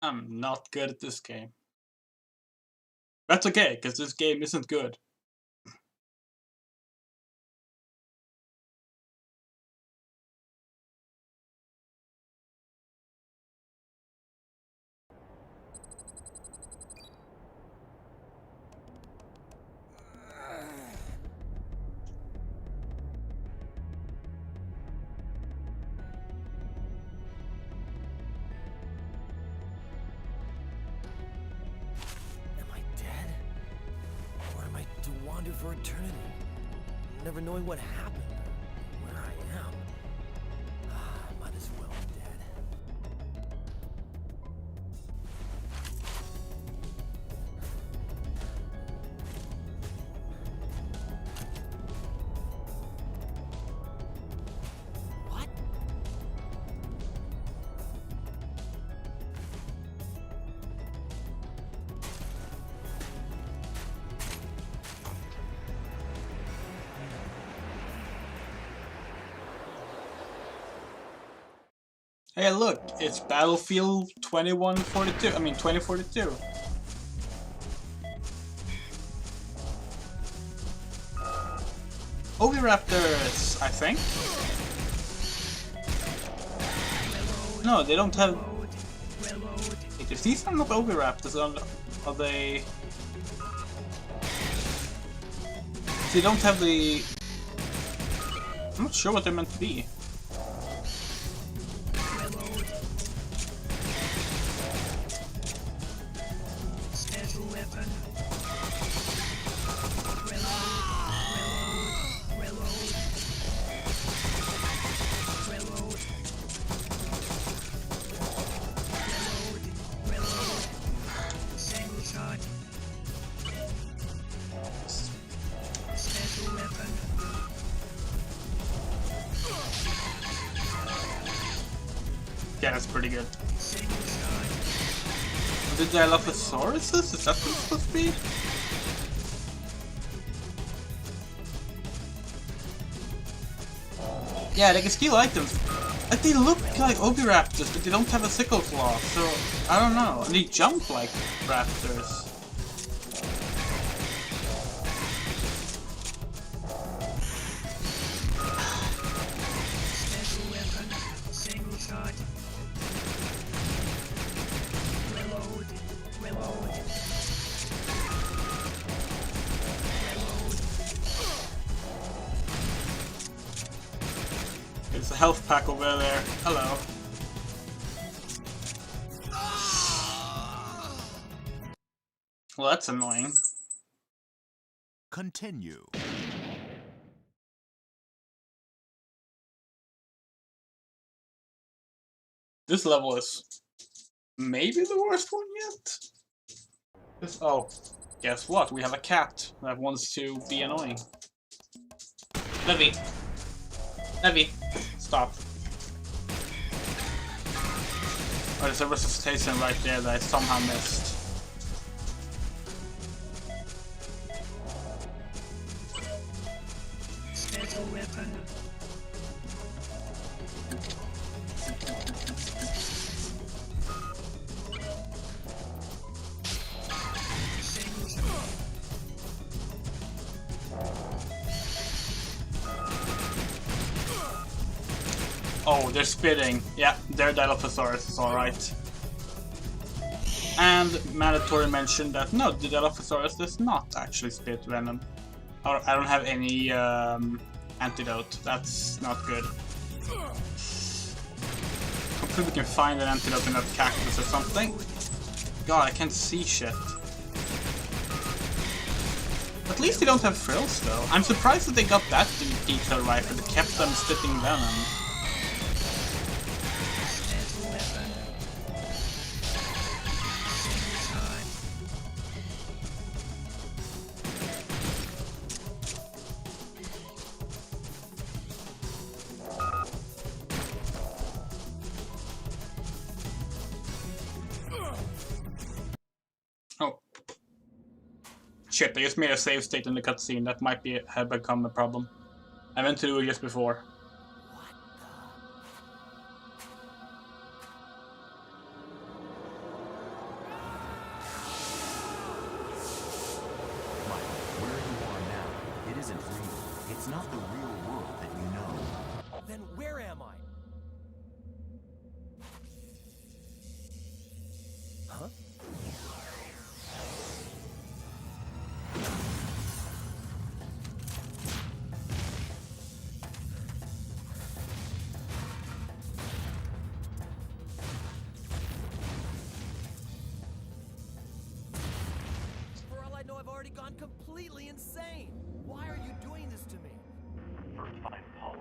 I'm not good at this game. That's okay, because this game isn't good. Am I dead? Or am I to wander for eternity? Never knowing what happened, or where I am. Might as well be dead. What? Hey, look, it's Battlefield 2142. I mean, 2042. Oviraptors, I think. No, they don't have. Wait, if these are not Oviraptors, are they? They don't have the. I'm not sure what they're meant to be. Yeah, that's pretty good. The Dilophosaurus? Is that what it's supposed to be? Yeah, they can steal items. Like, they look like Oviraptors, but they don't have a sickle claw, so I don't know. And they jump like raptors. There's a health pack over there. Hello. Well, that's annoying. Continue. This level is maybe the worst one yet. Oh, guess what? We have a cat that wants to be annoying. Levy. Levy. Stop. Oh, there's a resuscitation right there that I somehow missed. Oh, they're spitting. Yeah, they're Dilophosaurus, it's alright. And Mandatory mentioned that no, the Dilophosaurus does not actually spit venom. Or I don't have any antidote. That's not good. Hopefully we can find an antidote in that cactus or something. God, I can't see shit. At least they don't have frills though. I'm surprised that they got that detail right, but it kept them spitting venom. Oh. Shit, I just made a save state in the cutscene. That might have become a problem. I meant to do it just before. What the? gone completely insane. Why are you doing this to me? First find Paula.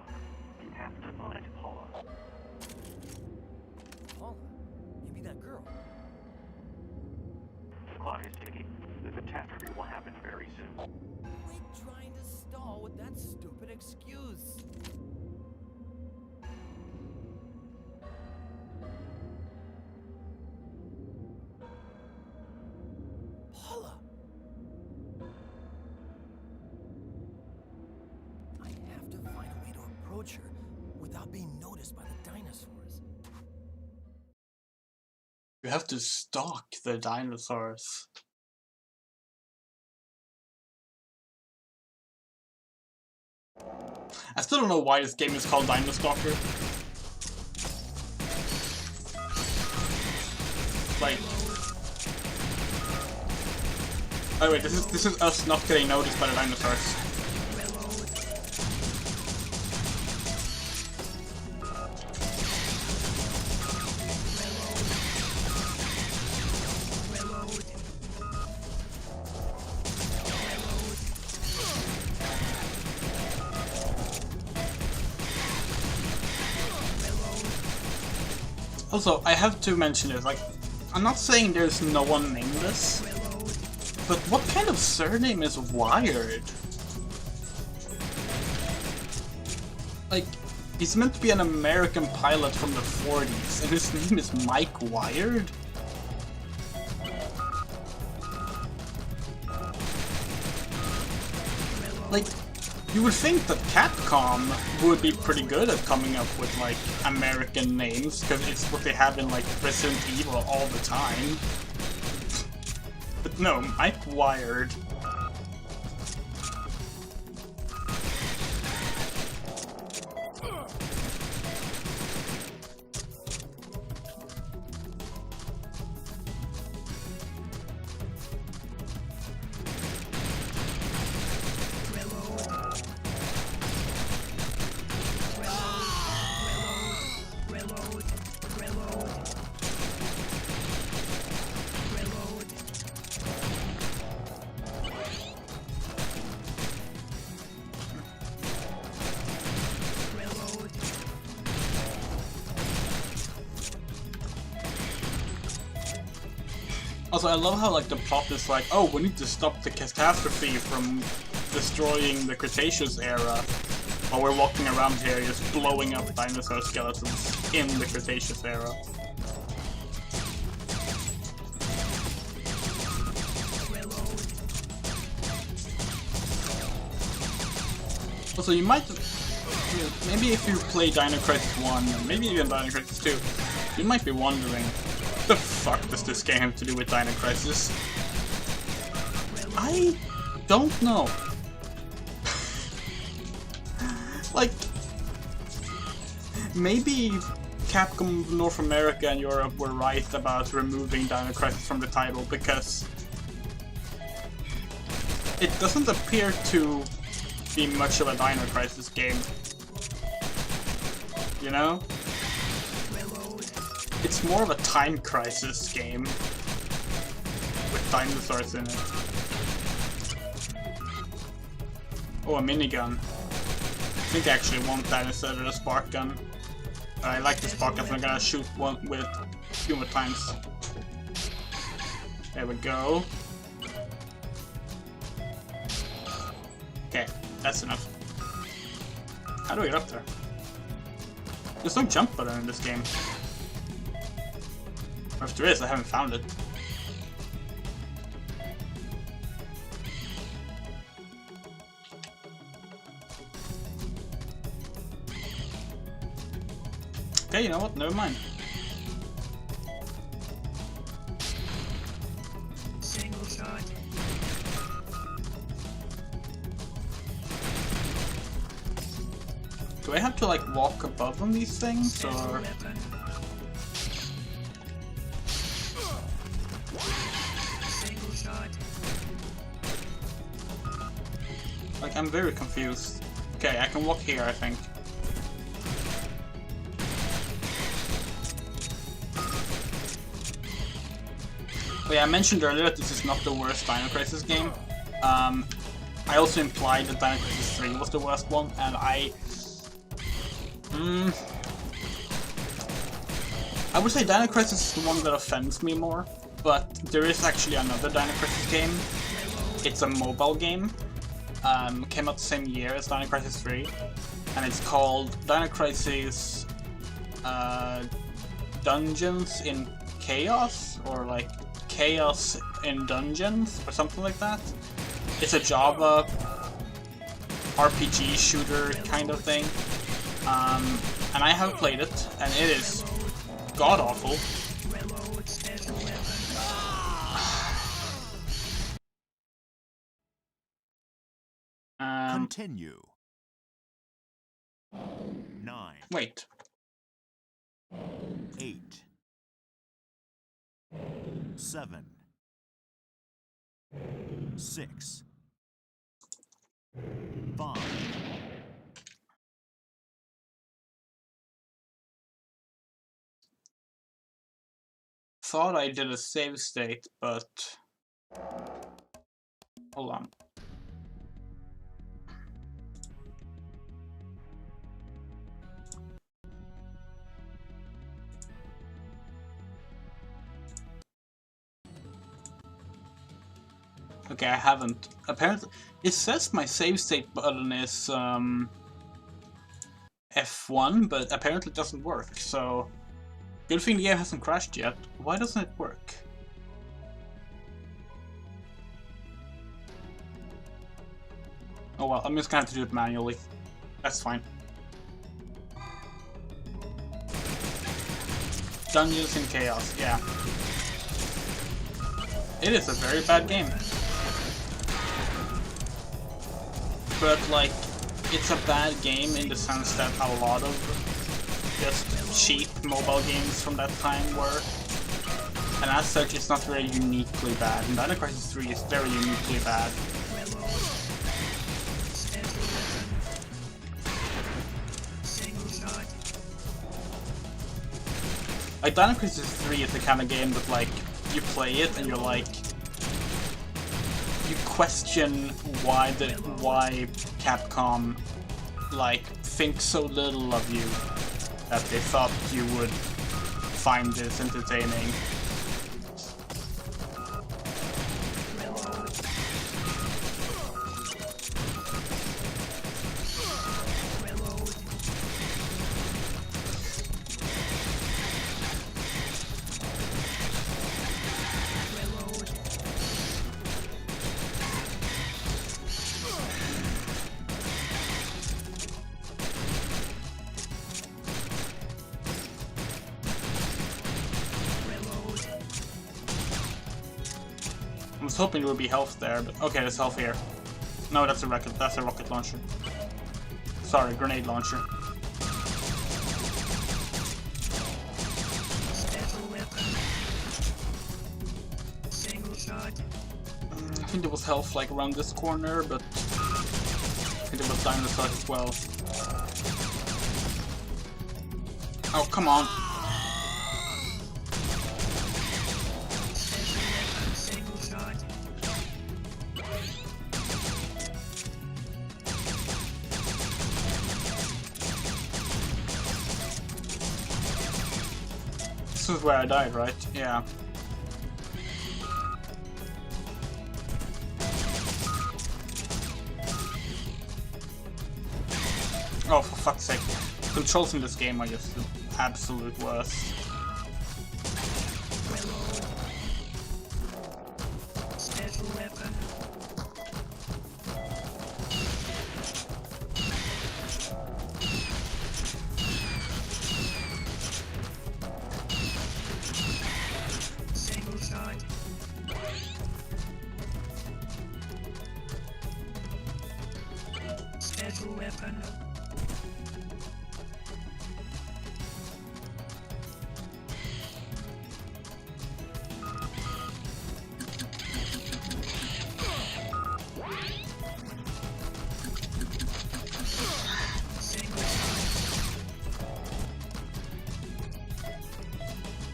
You have to find Paula. Paula? You mean that girl? The clock is ticking. The catastrophe will happen very soon. Quit trying to stall with that stupid excuse. Paula! I have to find a way to approach her without being noticed by the dinosaurs. You have to stalk the dinosaurs. I still don't know why this game is called Dino Stalker. Like, oh wait, this is us not getting noticed by the dinosaurs. Also, I have to mention this, like, I'm not saying there's no one named this, but what kind of surname is Wired? Like, he's meant to be an American pilot from the 40s, and his name is Mike Wired? Like, you would think that Capcom would be pretty good at coming up with, like, American names, because it's what they have in, like, Resident Evil all the time. But no, Mike Wired. Also, I love how, like, the plot is like, oh, we need to stop the catastrophe from destroying the Cretaceous era, while we're walking around here just blowing up dinosaur skeletons in the Cretaceous era. Also, you might, maybe if you play Dino Crisis 1, and maybe even Dino Crisis 2, you might be wondering, what the fuck does this game have to do with Dino Crisis? I don't know. Like, maybe Capcom North America and Europe were right about removing Dino Crisis from the title, because it doesn't appear to be much of a Dino Crisis game. You know? It's more of a time crisis game with dinosaurs in it. Oh, a minigun. I think I actually want that instead of the spark gun. I like the spark gun, so I'm gonna shoot one with a few more times. There we go. Okay, that's enough. How do we get up there? There's no jump button in this game. Or if there is, I haven't found it. Okay, you know what? Never mind. Single shot. Do I have to, like, walk above on these things, or...? Single shot. Like, I'm very confused. Okay, I can walk here, I think. Oh yeah, I mentioned earlier that this is not the worst Dino Crisis game. I also implied that Dino Crisis 3 was the worst one, and I would say Dino Crisis is the one that offends me more, but there is actually another Dino Crisis game. It's a mobile game. Came out the same year as Dino Crisis 3, and it's called Dino Crisis Dungeons in Chaos, or like Chaos in Dungeons, or something like that. It's a Java RPG shooter kind of thing, and I have played it, and it is god-awful. Continue. 9. Wait. 8. 7. 6. 5. Thought I did a save state, but hold on. Okay, I haven't. Apparently, it says my save state button is F1, but apparently it doesn't work, so good thing the game hasn't crashed yet. Why doesn't it work? Oh well, I'm just gonna have to do it manually. That's fine. Dungeons in Chaos, yeah. It is a very bad game. But like, it's a bad game in the sense that a lot of just cheap mobile games from that time were. And as such, it's not very uniquely bad. And Dino Crisis 3 is very uniquely bad. Like, Dino Crisis 3 is the kind of game that, like, you play it and you're like, you question why Capcom, like, thinks so little of you that they thought you would find this entertaining. I was hoping there would be health there, but okay, there's health here. No, that's a rocket launcher. Sorry, grenade launcher. I think there was health like around this corner, but I think there was dinosaurs as well. Oh, come on. This is where I died, right? Yeah. Oh, for fuck's sake. Controls in this game are just the absolute worst.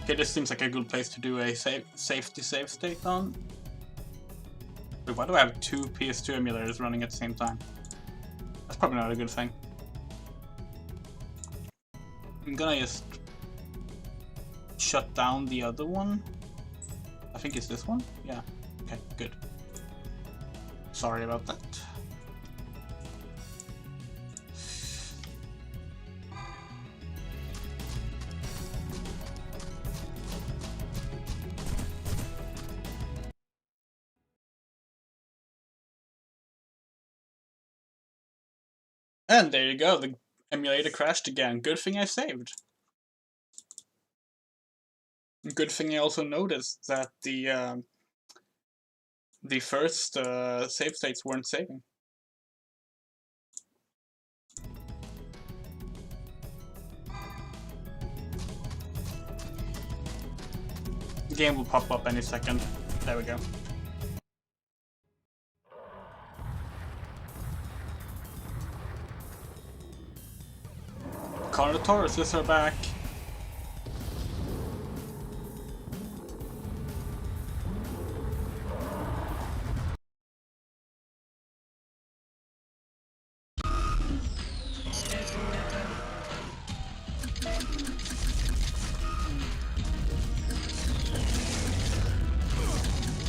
Okay, this seems like a good place to do a safety save state on. Wait, why do I have two PS2 emulators running at the same time? That's probably not a good thing. I'm gonna just shut down the other one. I think it's this one? Yeah. Okay, good. Sorry about that. And there you go, the emulator crashed again. Good thing I saved. Good thing I also noticed that the first save states weren't saving. The game will pop up any second. There we go. Carnotauruses are back.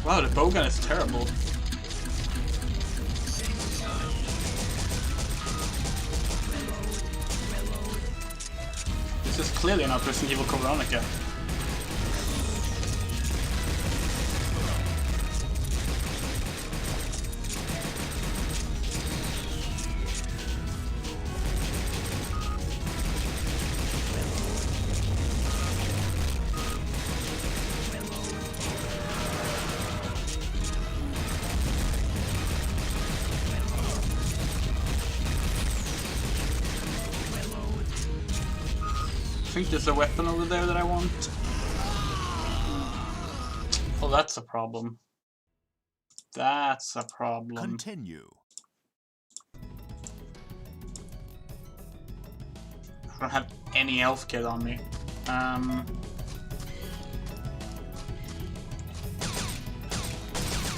Wow, the bowgun is terrible. This is clearly not Resident Evil Veronica. I think there's a weapon over there that I want. Oh, that's a problem. That's a problem. Continue. I don't have any health kit on me. Reload.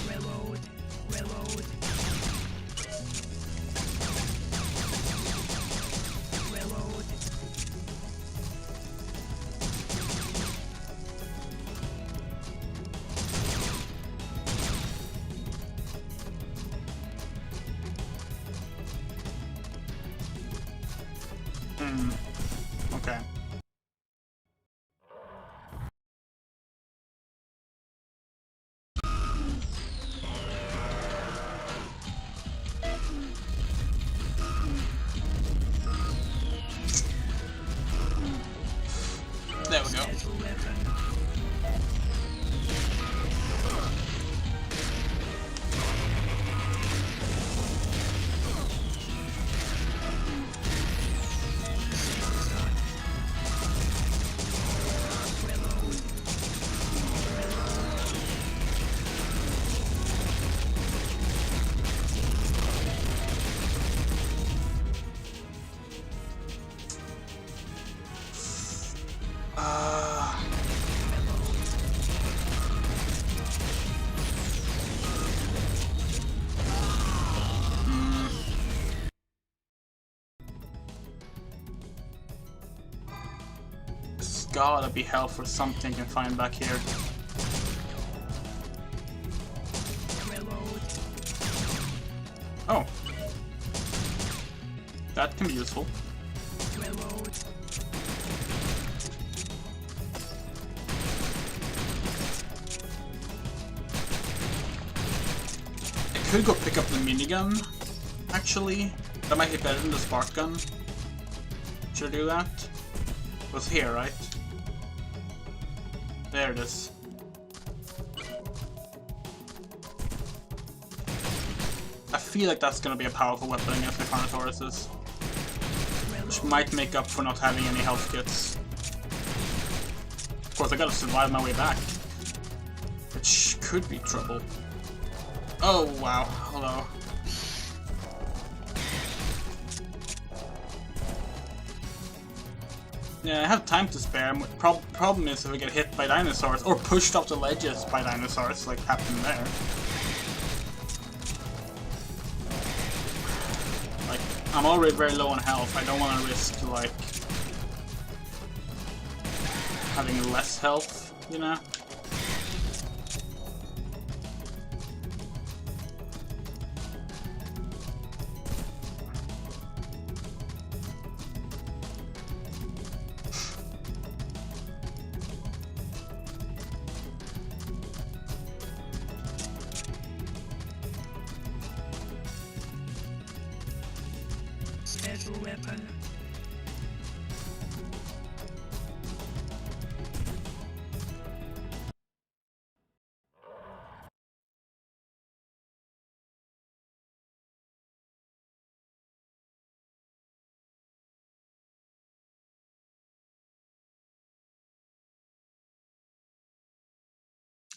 Reload. Reload. Okay. There we go. There's gotta be health or something I can find back here. Oh. That can be useful. I could go pick up the minigun, actually. That might be better than the spark gun. Should I do that? It was here, right? There it is. I feel like that's gonna be a powerful weapon against the Carnotauruses. Which might make up for not having any health kits. Of course, I gotta survive my way back. Which could be trouble. Oh, wow. Hello. Yeah, I have time to spare. Problem is if I get hit by dinosaurs, or pushed off the ledges by dinosaurs, like happened there. I'm already very low on health. I don't want to risk like having less health, you know? Special weapon.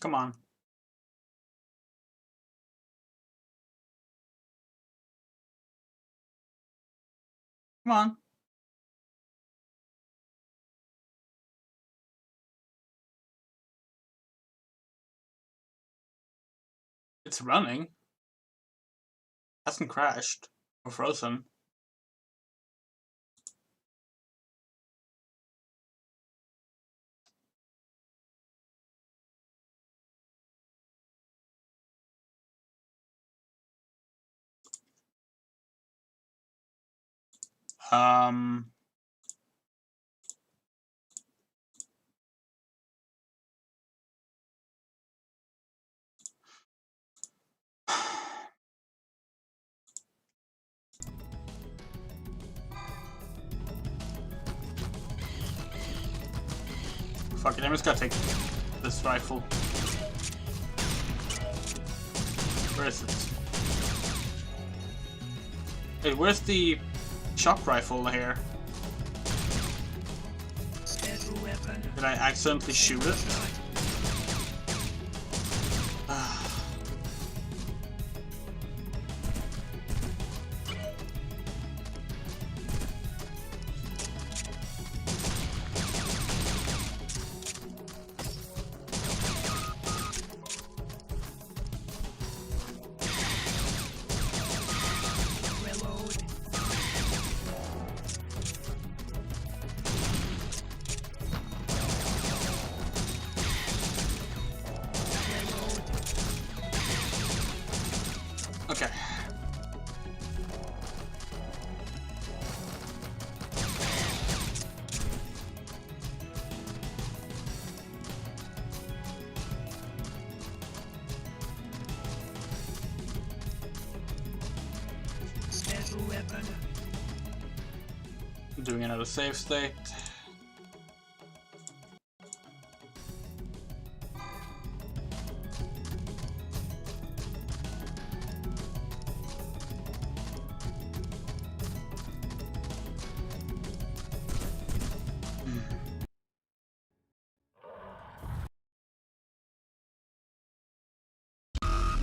Come on. Come on. It's running. Hasn't crashed or frozen. Um. Fuck it, I'm just gonna take this rifle. Where is it? Hey, where's the shock rifle here? Special weapon. Did I accidentally shoot it? Reload. Okay. Special weapon. I'm doing another save state.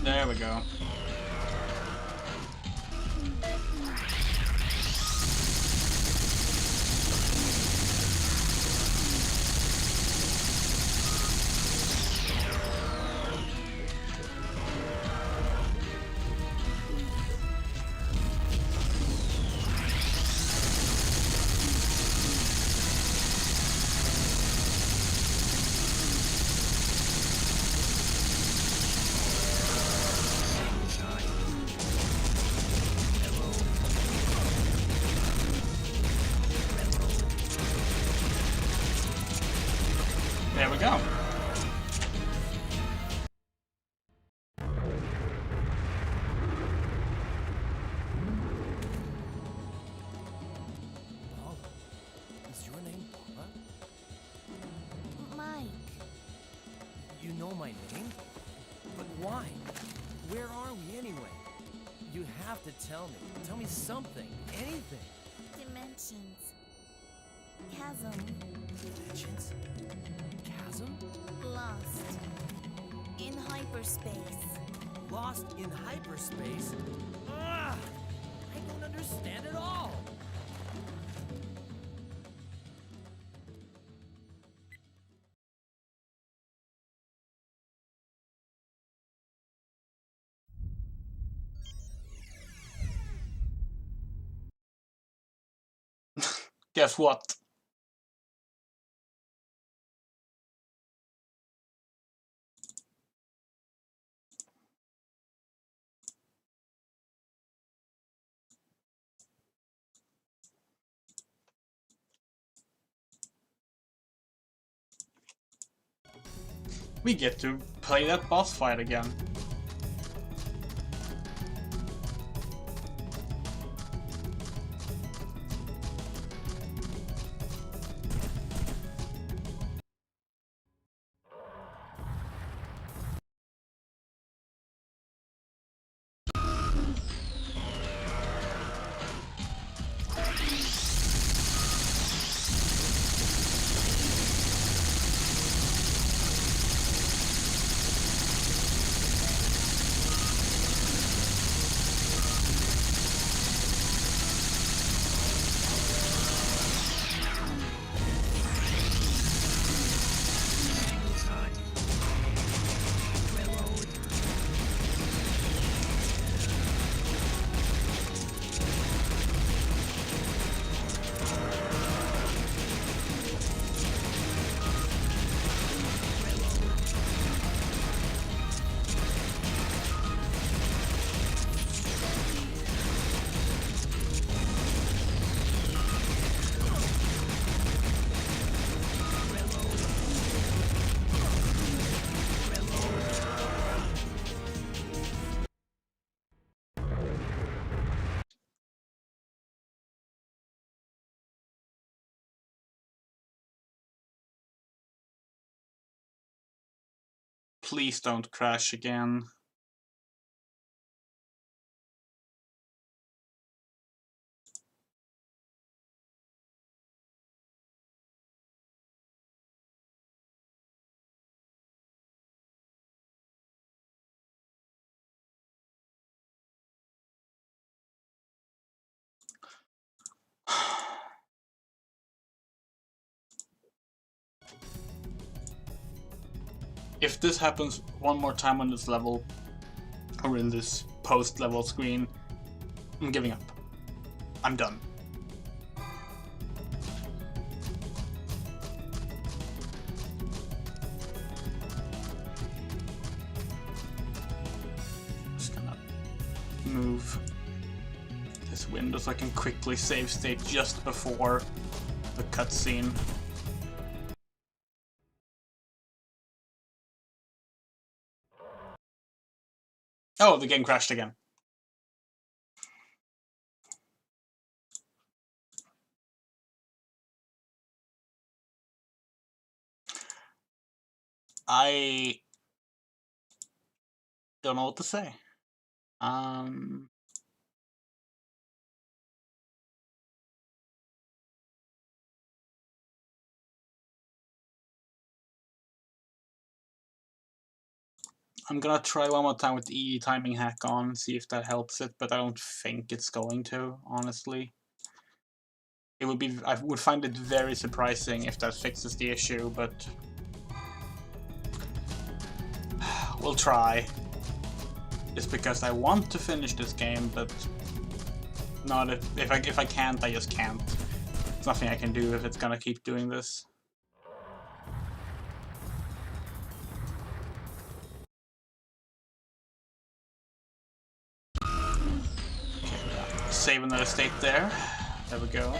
There we go. There we go. Paula? Is your name Paula? Mike, You know my name? But why? Where are we anyway? You have to tell me. Tell me something. Anything. dimensions. Chasm. Dimensions? Chasm? Lost. In hyperspace. Lost in hyperspace? Ah! I don't understand at all. Guess what? We get to play that boss fight again. Please don't crash again. If this happens one more time on this level, or in this post-level screen, I'm giving up. I'm done. Just gonna move this window so I can quickly save state just before the cutscene. Oh, the game crashed again. I don't know what to say. I'm gonna try one more time with the EE timing hack on, see if that helps it, but I don't think it's going to, honestly. It would be, I would find it very surprising if that fixes the issue, but we'll try. It's because I want to finish this game, but not if I can't, I just can't. There's nothing I can do if it's gonna keep doing this. Save another state there. There we go.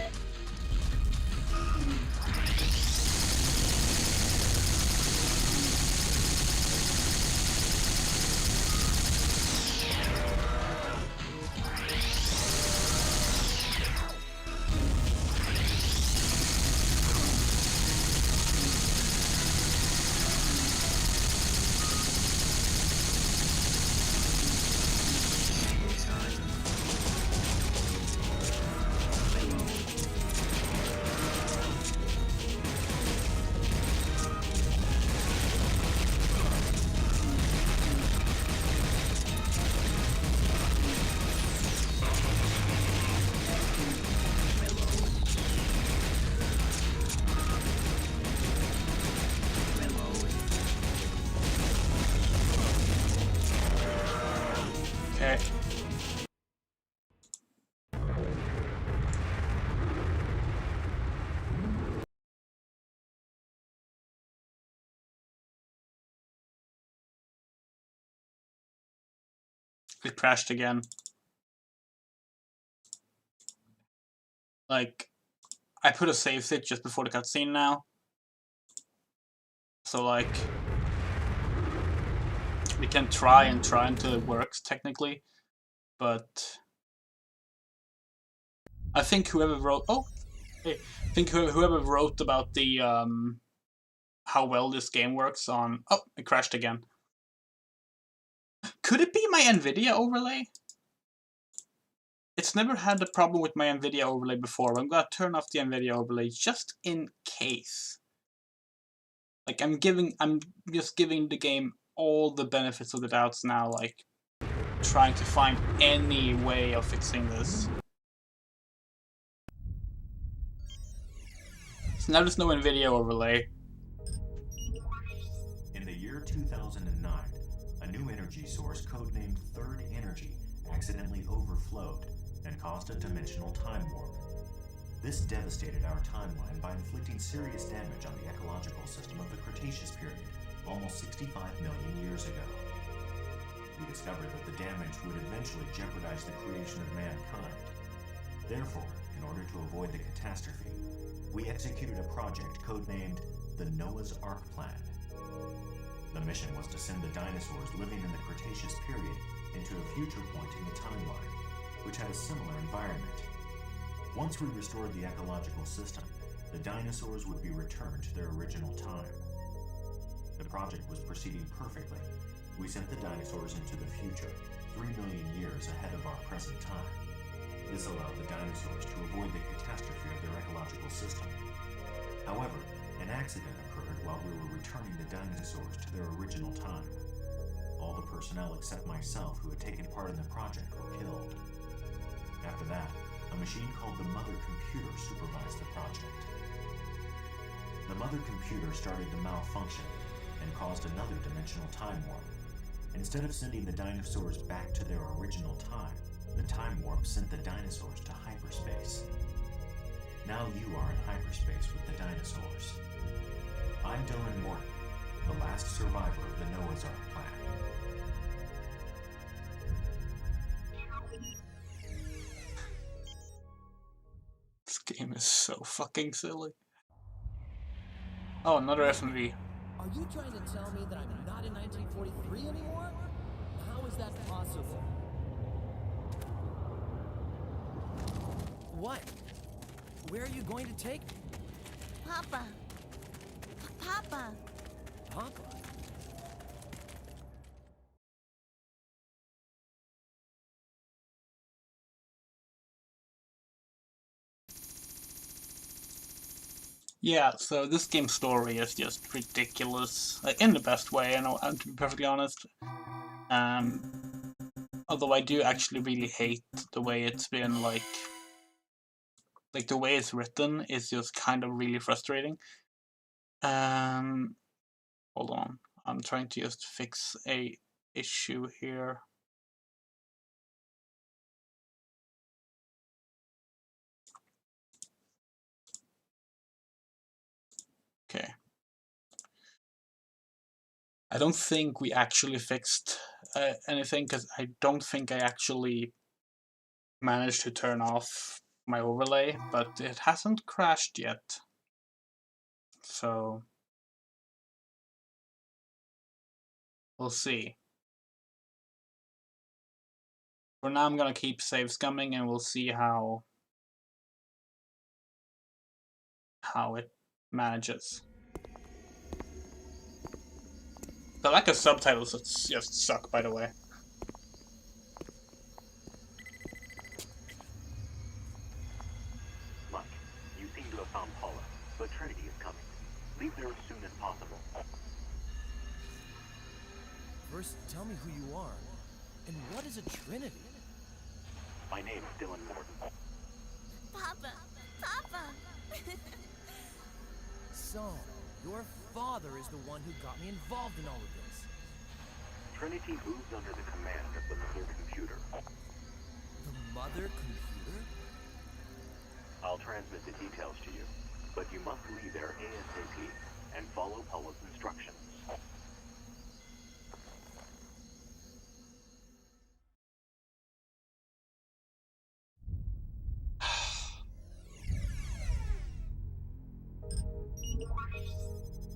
it crashed again. Like, I put a save state just before the cutscene now. So like, we can try until it works technically, but I think whoever wrote whoever wrote about the how well this game works on it crashed again. Could it be my NVIDIA overlay? It's never had a problem with my NVIDIA overlay before. I'm gonna turn off the NVIDIA overlay just in case. Like I'm just giving the game all the benefits of the doubts now, like trying to find any way of fixing this. So now there's no NVIDIA overlay. In the year 2009, a new energy source codenamed Third Energy accidentally overflowed and caused a dimensional time warp. This devastated our timeline by inflicting serious damage on the ecological system of the Cretaceous period, almost 65 million years ago. We discovered that the damage would eventually jeopardize the creation of mankind. Therefore, in order to avoid the catastrophe, we executed a project codenamed the Noah's Ark Plan. The mission was to send the dinosaurs living in the Cretaceous period into a future point in the timeline, which had a similar environment. Once we restored the ecological system, the dinosaurs would be returned to their original time. The project was proceeding perfectly. We sent the dinosaurs into the future, 3 million years ahead of our present time. This allowed the dinosaurs to avoid the catastrophe of their ecological system. However, an accident occurred while we were returning the dinosaurs to their original time. All the personnel except myself who had taken part in the project were killed. After that, a machine called the Mother Computer supervised the project. The Mother Computer started to malfunction and caused another dimensional time warp. Instead of sending the dinosaurs back to their original time, the time warp sent the dinosaurs to hyperspace. Now you are in hyperspace with the dinosaurs. I'm Dylan Morton, the last survivor of the Noah's Ark Plan. This game is so fucking silly. Oh, another FMV. Are you trying to tell me that I'm not in 1943 anymore? How is that possible? What? Where are you going to take me? Papa. Papa. Papa? Yeah, so this game's story is just ridiculous, like, in the best way, and to be perfectly honest. Although I do actually really hate the way it's been, like the way it's written is just kind of really frustrating. Hold on, I'm trying to just fix a issue here. Okay. I don't think we actually fixed anything, because I don't think I actually managed to turn off my overlay, but it hasn't crashed yet. So we'll see. For now, I'm gonna keep save scumming, and we'll see how it manages. The lack of subtitles just suck, by the way. Mike, you seem to have found Paula, but Trinity is coming. Leave there as soon as possible. First, tell me who you are. And what is a Trinity? My name is Dylan Morton. Papa. Papa. So, your father is the one who got me involved in all of this. Trinity moves under the command of the Mother Computer. The Mother Computer? I'll transmit the details to you, but you must leave there ASAP and follow Paula's instructions.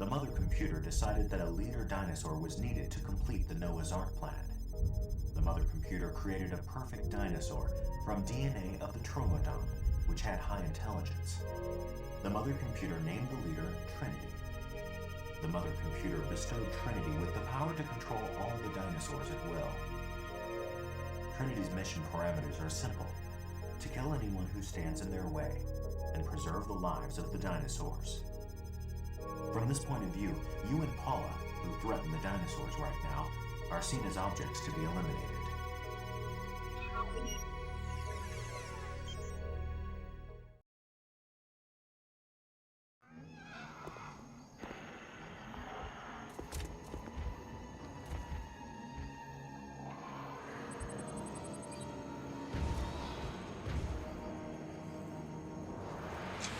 the mother computer decided that a leader dinosaur was needed to complete the Noah's Ark plan. The mother computer created a perfect dinosaur from DNA of the Troodon, which had high intelligence. The mother computer named the leader Trinity. The mother computer bestowed Trinity with the power to control all the dinosaurs at will. Trinity's mission parameters are simple: to kill anyone who stands in their way and preserve the lives of the dinosaurs. From this point of view, you and Paula, who threaten the dinosaurs right now, are seen as objects to be eliminated.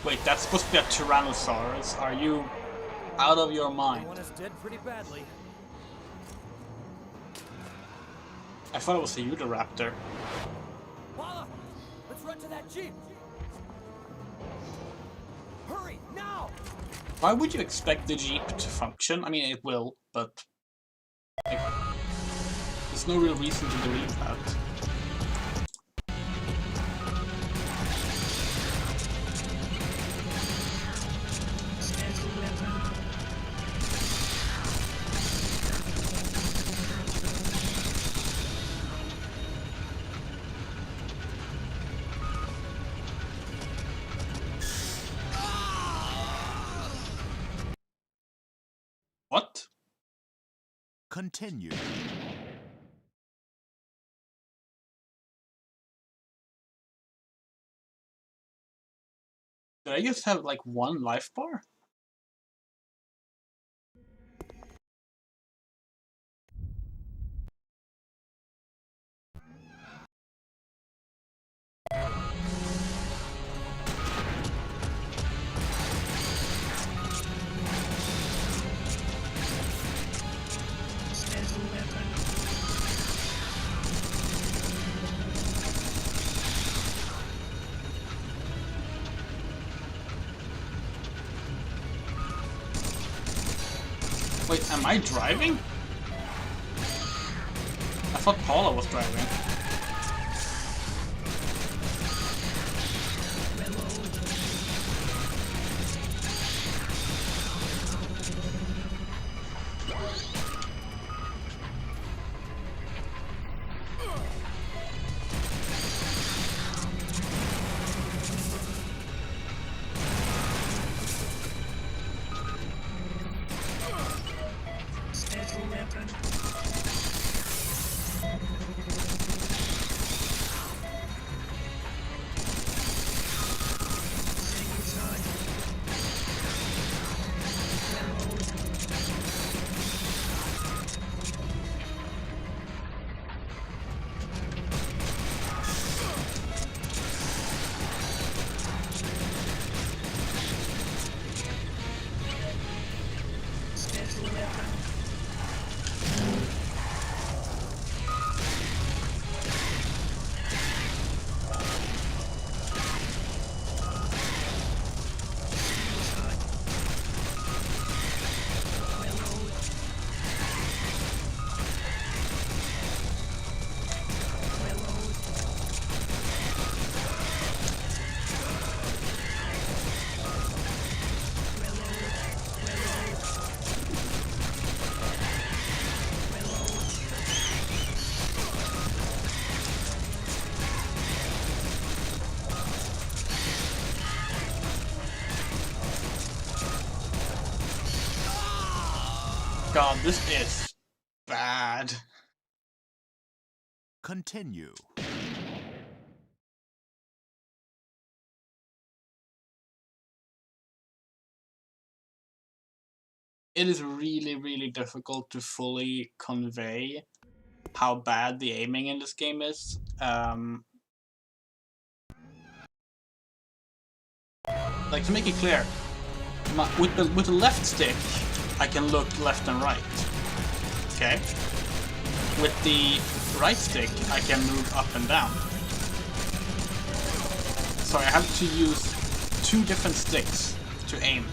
Wait, that's supposed to be a Tyrannosaurus. Are you out of your mind? One is dead pretty badly. I thought it was a Utahraptor. Paula, let's run to that jeep. Hurry now! Why would you expect the Jeep to function? I mean, it will, but like, there's no real reason to believe that. What? Continue. Did I just have like one life bar? Special weapon. Wait, am I driving? I thought Paula was driving. Special weapon. Single target. Special weapon. God, this is bad. Continue. It is really, really difficult to fully convey how bad the aiming in this game is. Like, to make it clear, with the left stick, I can look left and right. Okay? With the right stick, I can move up and down. So I have to use two different sticks to aim.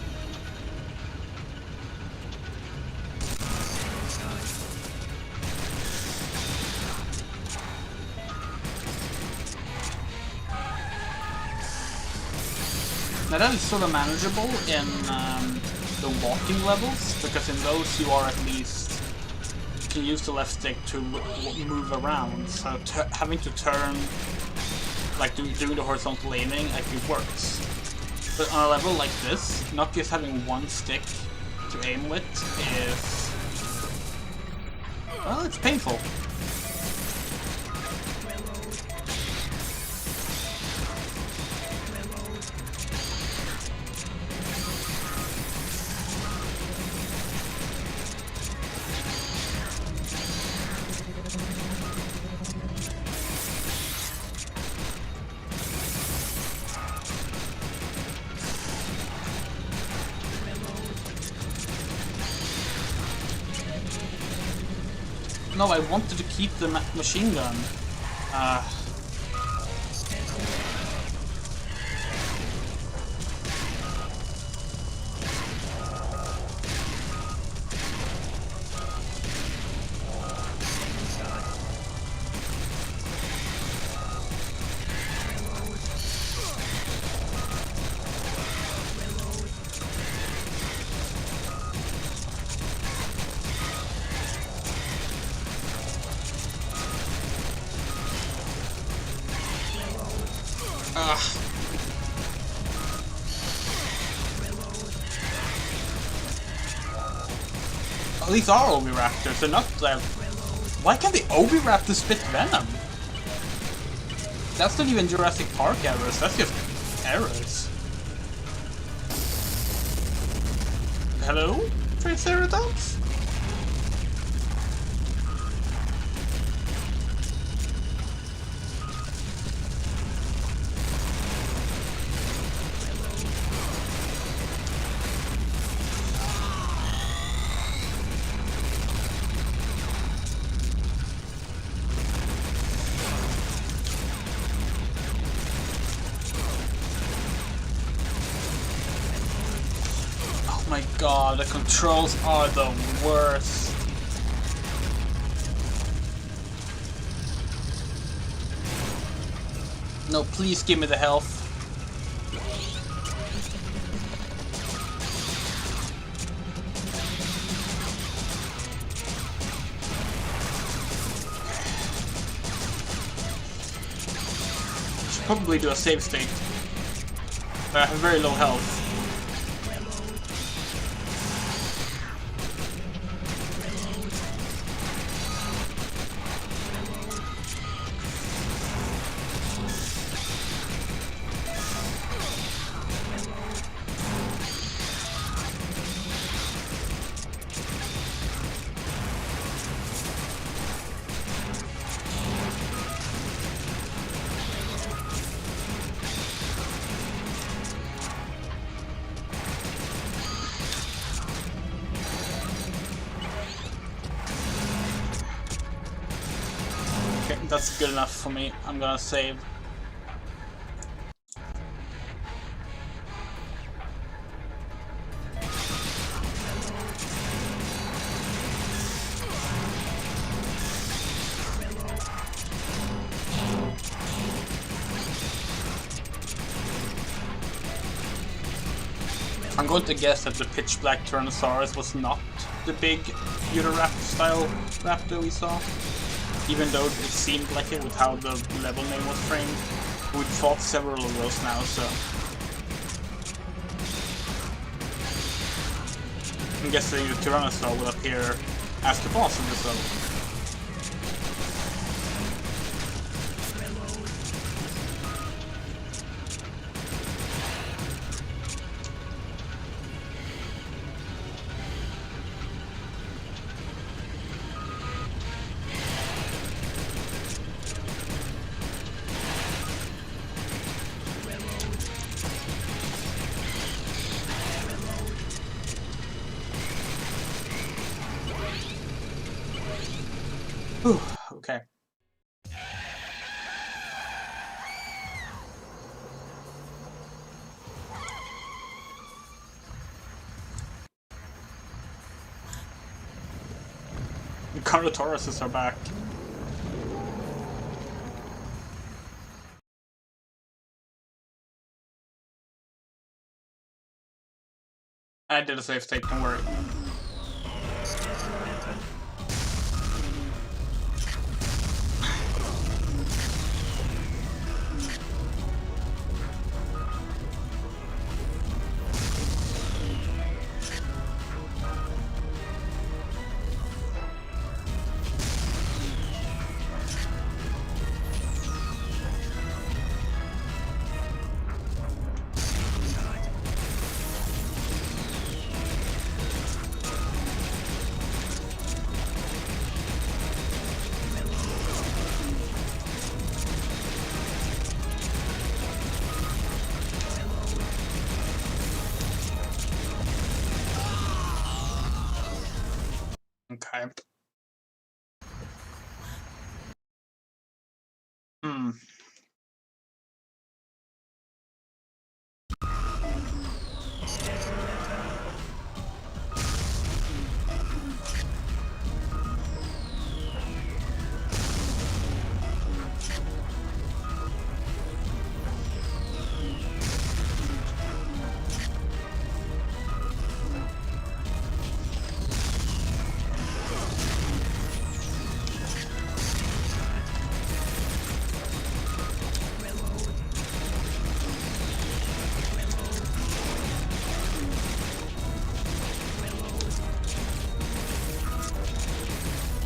that is sort of manageable in the walking levels, because in those you are at least, you can use the left stick to move around, so having to turn, like doing the horizontal aiming, actually works. But on a level like this, not just having one stick to aim with is, well, it's painful. No, I wanted to keep the machine gun. Oh, these are Oviraptors, they're not why can't the Oviraptors spit venom? That's not even Jurassic Park errors, that's just errors. Hello, Triceratops? My god, the controls are the worst. No, please give me the health. Should probably do a save state. But I have very low health. That's good enough for me. I'm gonna save. I'm going to guess that the pitch black Tyrannosaurus was not the big Utahraptor style raptor we saw. Even though it seemed like it with how the level name was framed. We've fought several of those now, so... I'm guessing the Tyrannosaur will appear as the boss of this level. Whew, okay. The Carnotauruses are back. I did a save state, don't worry. Schedule weapon. Okay. Hmm. Schedule weapon.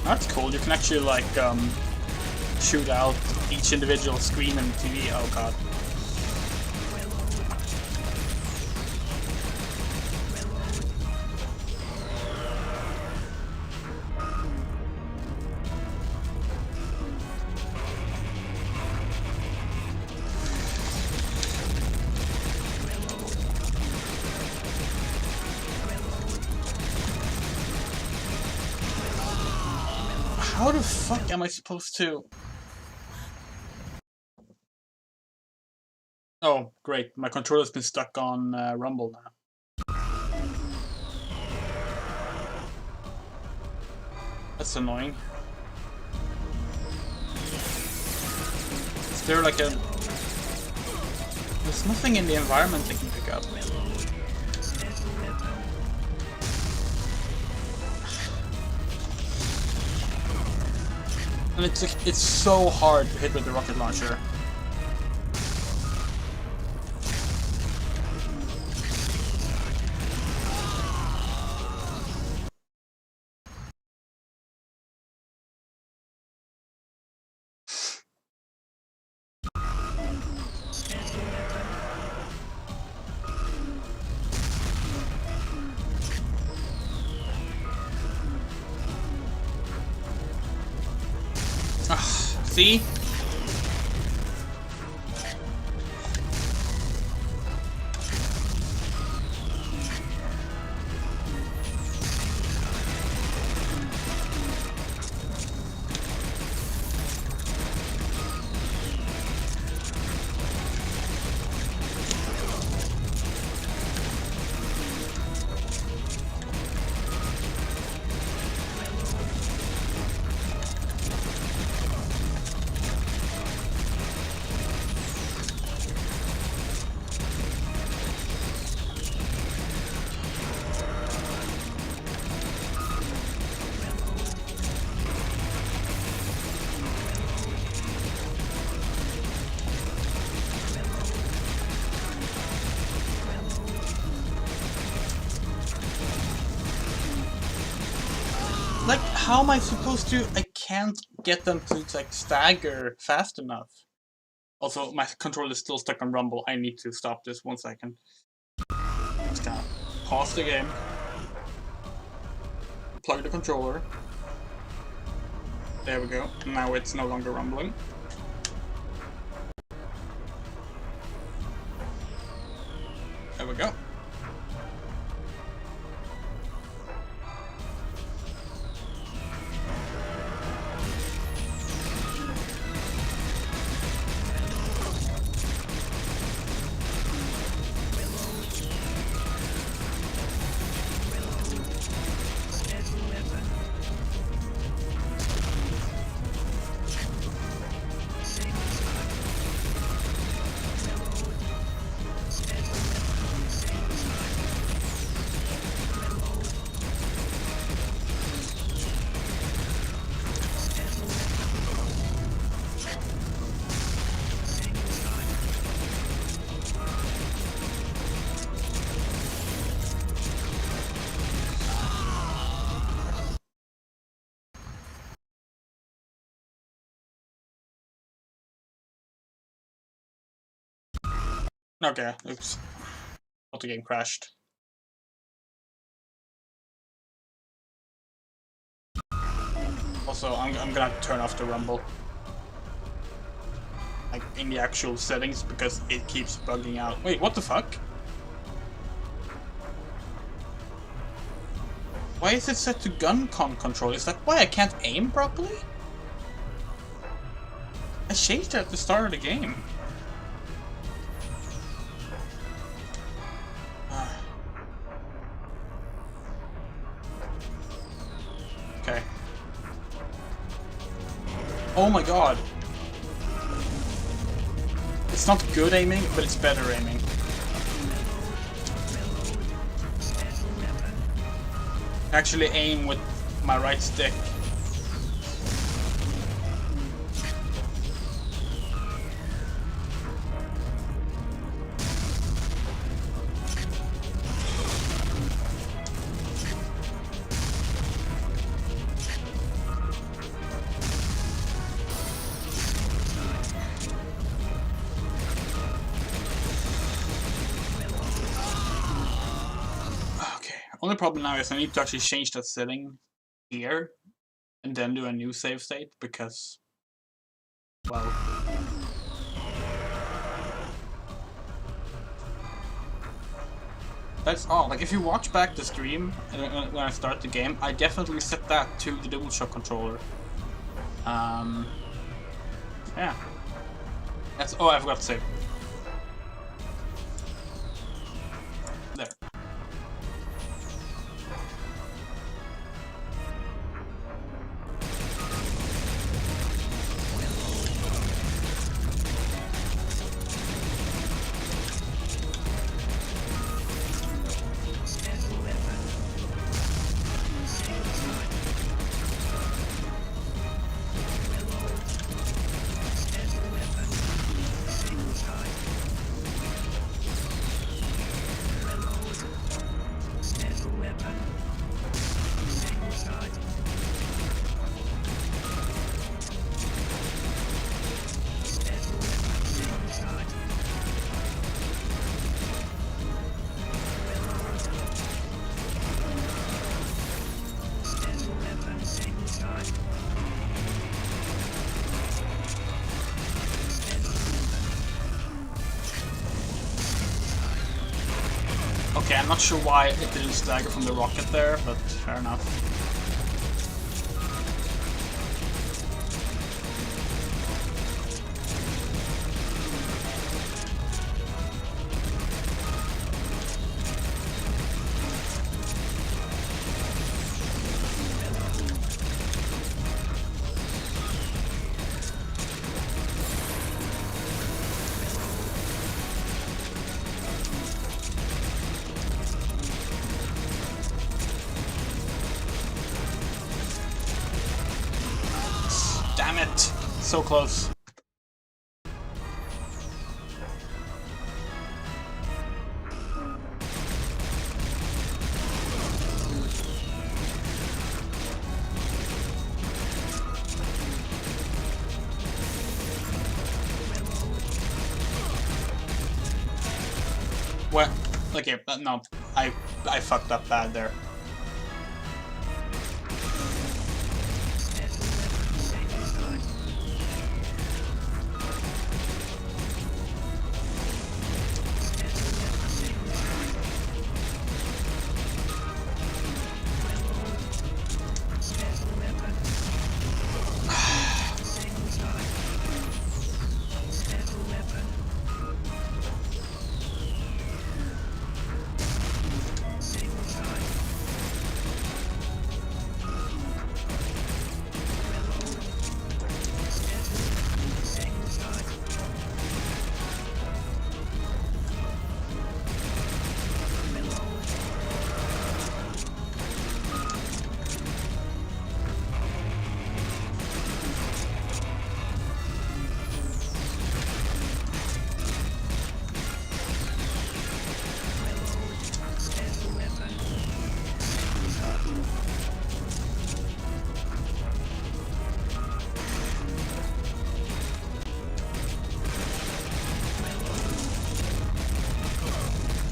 That's cool. You can actually like shoot out each individual screen and TV. Oh god. How the fuck am I supposed to? Oh, great. My controller's been stuck on Rumble now. That's annoying. Is there like a... There's nothing in the environment they can pick up. Schedule weapon. And it's so hard to hit with the rocket launcher. Schedule weapon. See? Like, how am I supposed to? I can't get them to like stagger fast enough. Also, my controller is still stuck on Rumble. I need to stop this 1 second. Just gonna pause the game. Plug the controller. There we go. Now it's no longer rumbling. There we go. Okay, oops. Thought the game crashed. Also, I'm gonna have to turn off the rumble. Like, in the actual settings, because it keeps bugging out. Wait, what the fuck? Why is it set to gun control? Is that why I can't aim properly? I changed it at the start of the game. Okay. Oh my god. It's not good aiming, but it's better aiming. I actually aim with my right stick. Only problem now is I need to actually change that setting here and then do a new save state because, well, that's all. Like, if you watch back the stream when I start the game, I definitely set that to the DualShock controller. Yeah. That's, oh, I forgot to save. There. Okay, I'm not sure why it didn't stagger from the rocket there, but fair enough. Damn it! So close. What? Okay, no, I fucked up bad there.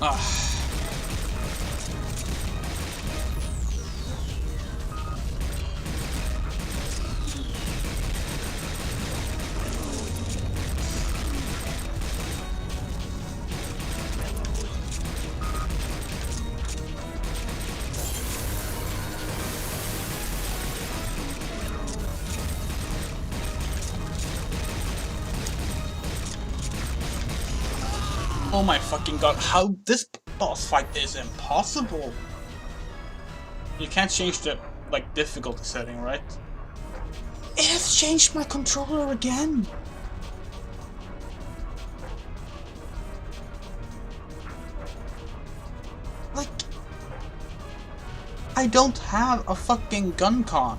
Ah. Oh my fucking god, how this boss fight is impossible! You can't change the, like, difficulty setting, right? It has changed my controller again! Like... I don't have a fucking gun con.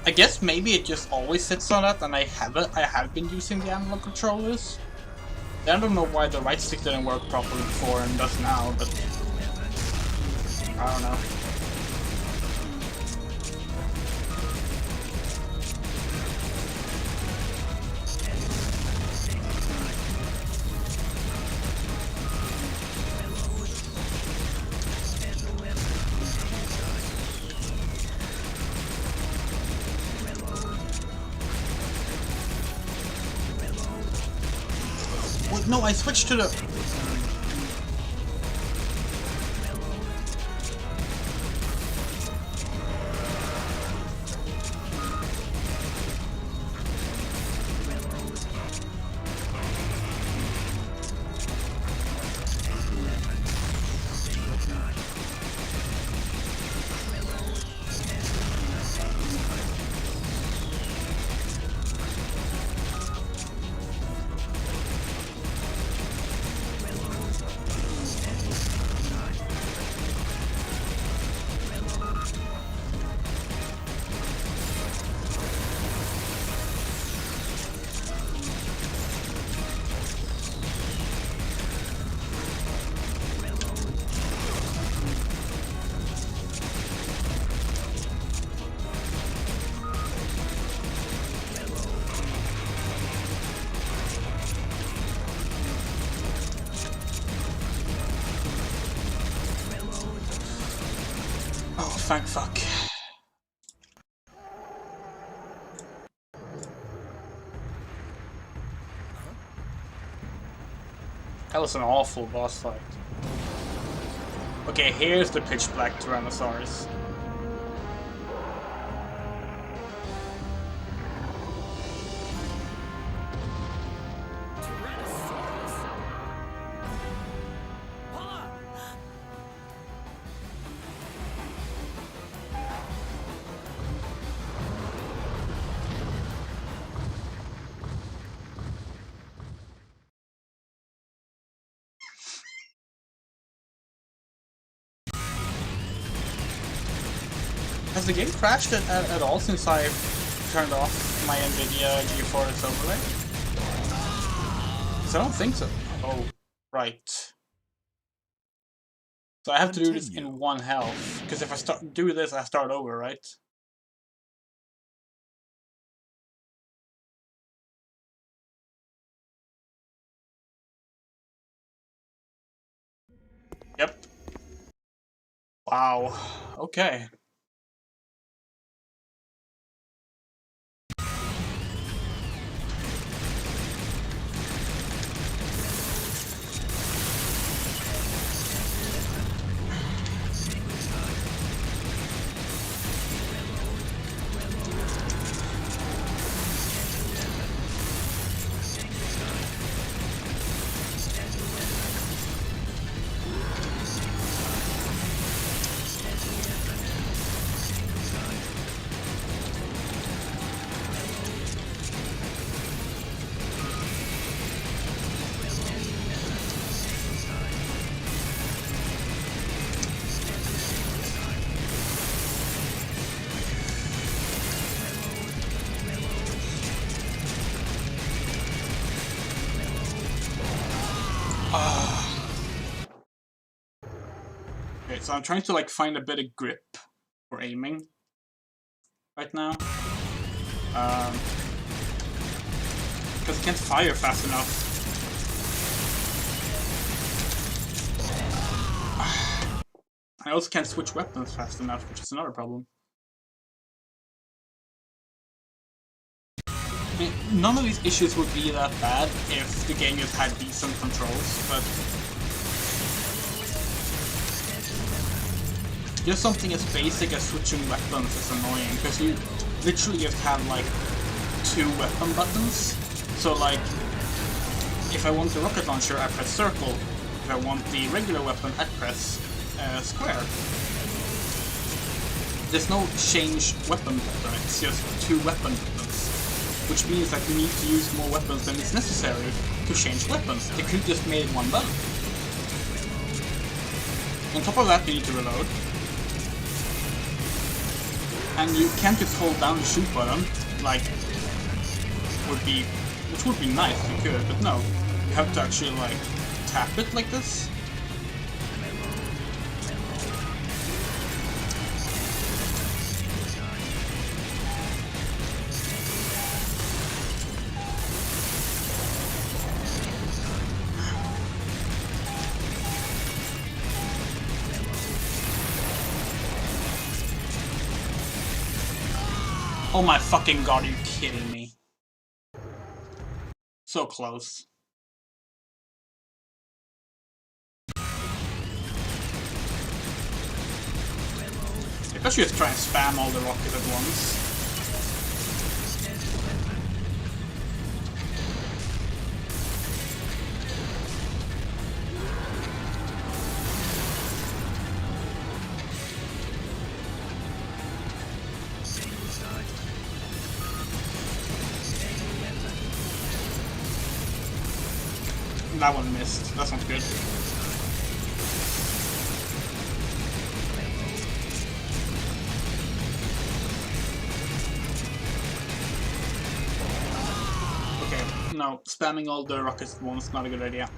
I guess maybe it just always sits on that, and I have been using the analog controllers. I don't know why the right stick didn't work properly before and does now, but I don't know. No, I switched to the... Oh, thank fuck. That was an awful boss fight. Okay, here's the pitch black Tyrannosaurus. Has the game crashed at all since I've turned off my NVIDIA GeForce overlay? So I don't think so. Oh, right. So I have to do this in one health, because if I do this, I start over, right? Yep. Wow. Okay. Okay, so I'm trying to like find a bit of grip for aiming right now. Because I can't fire fast enough. I also can't switch weapons fast enough, which is another problem. I mean, none of these issues would be that bad if the game just had decent controls, but just something as basic as switching weapons is annoying, because you literally just have like 2 weapon buttons. So like, if I want the rocket launcher, I press circle. If I want the regular weapon, I press square. There's no change weapon button, it's just 2 weapon buttons. Which means that you need to use more weapons than is necessary to change weapons. They could just made 1 button. On top of that, you need to reload. And you can't just hold down the shoot button, like, which would be nice if you could, but no. You have to actually, like, tap it like this. Oh my fucking god, are you kidding me? So close. Maybe I should just try and spam all the rockets at once. That one missed. That's not good. Okay, no, spamming all the rockets at once, not a good idea.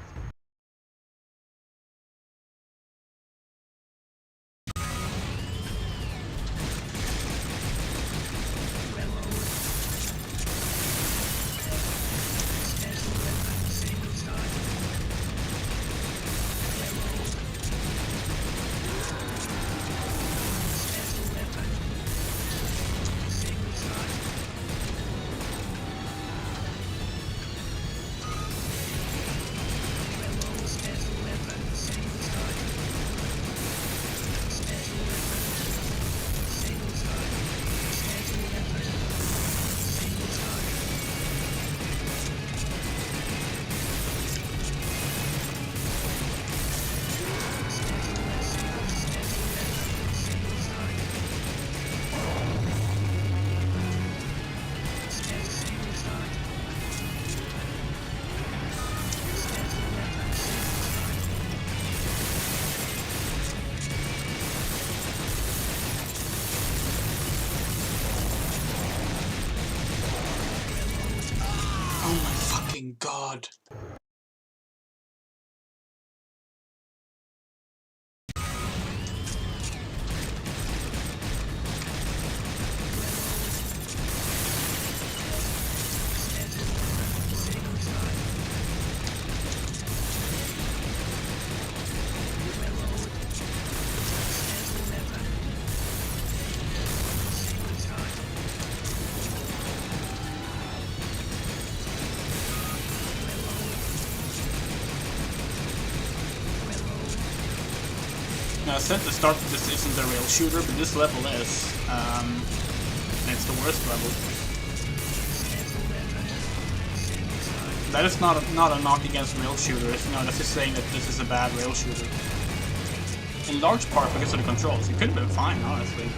God. I said at the start that this isn't a rail shooter, but this level is. And it's the worst level. That is not a knock against rail shooters. No, that's just saying that this is a bad rail shooter. In large part because of the controls. It could have been fine, honestly.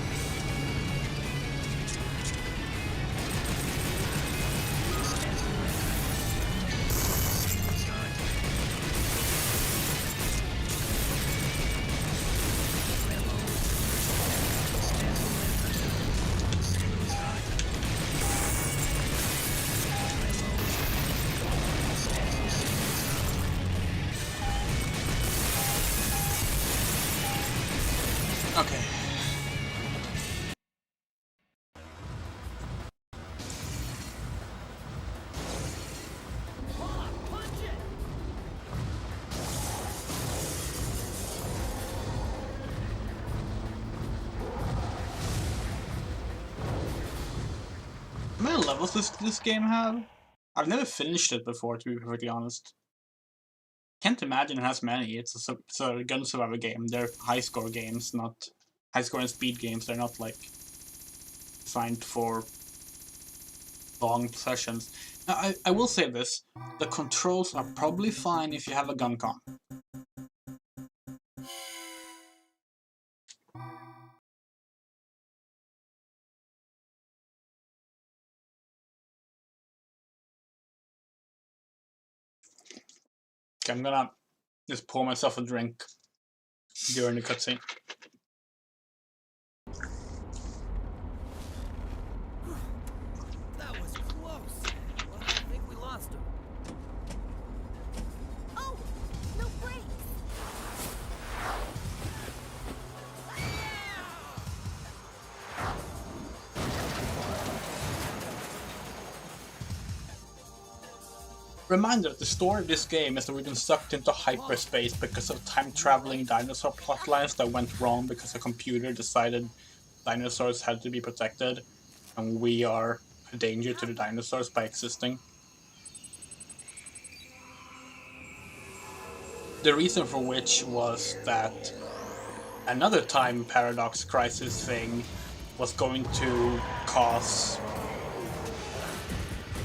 Okay. How many levels does this game have? I've never finished it before, to be perfectly honest. Can't imagine it has many. It's a gun survivor game. They're high score games, not high score and speed games. They're not like designed for long sessions. Now, I will say this: the controls are probably fine if you have a gun con. Okay, I'm gonna just pour myself a drink during the cutscene. That was close. Well, I think we lost him. Oh, no brakes. Reminder, the story of this game is that we've been sucked into hyperspace because of time-traveling dinosaur plotlines that went wrong because a computer decided dinosaurs had to be protected, and we are a danger to the dinosaurs by existing. The reason for which was that another time paradox crisis thing was going to cause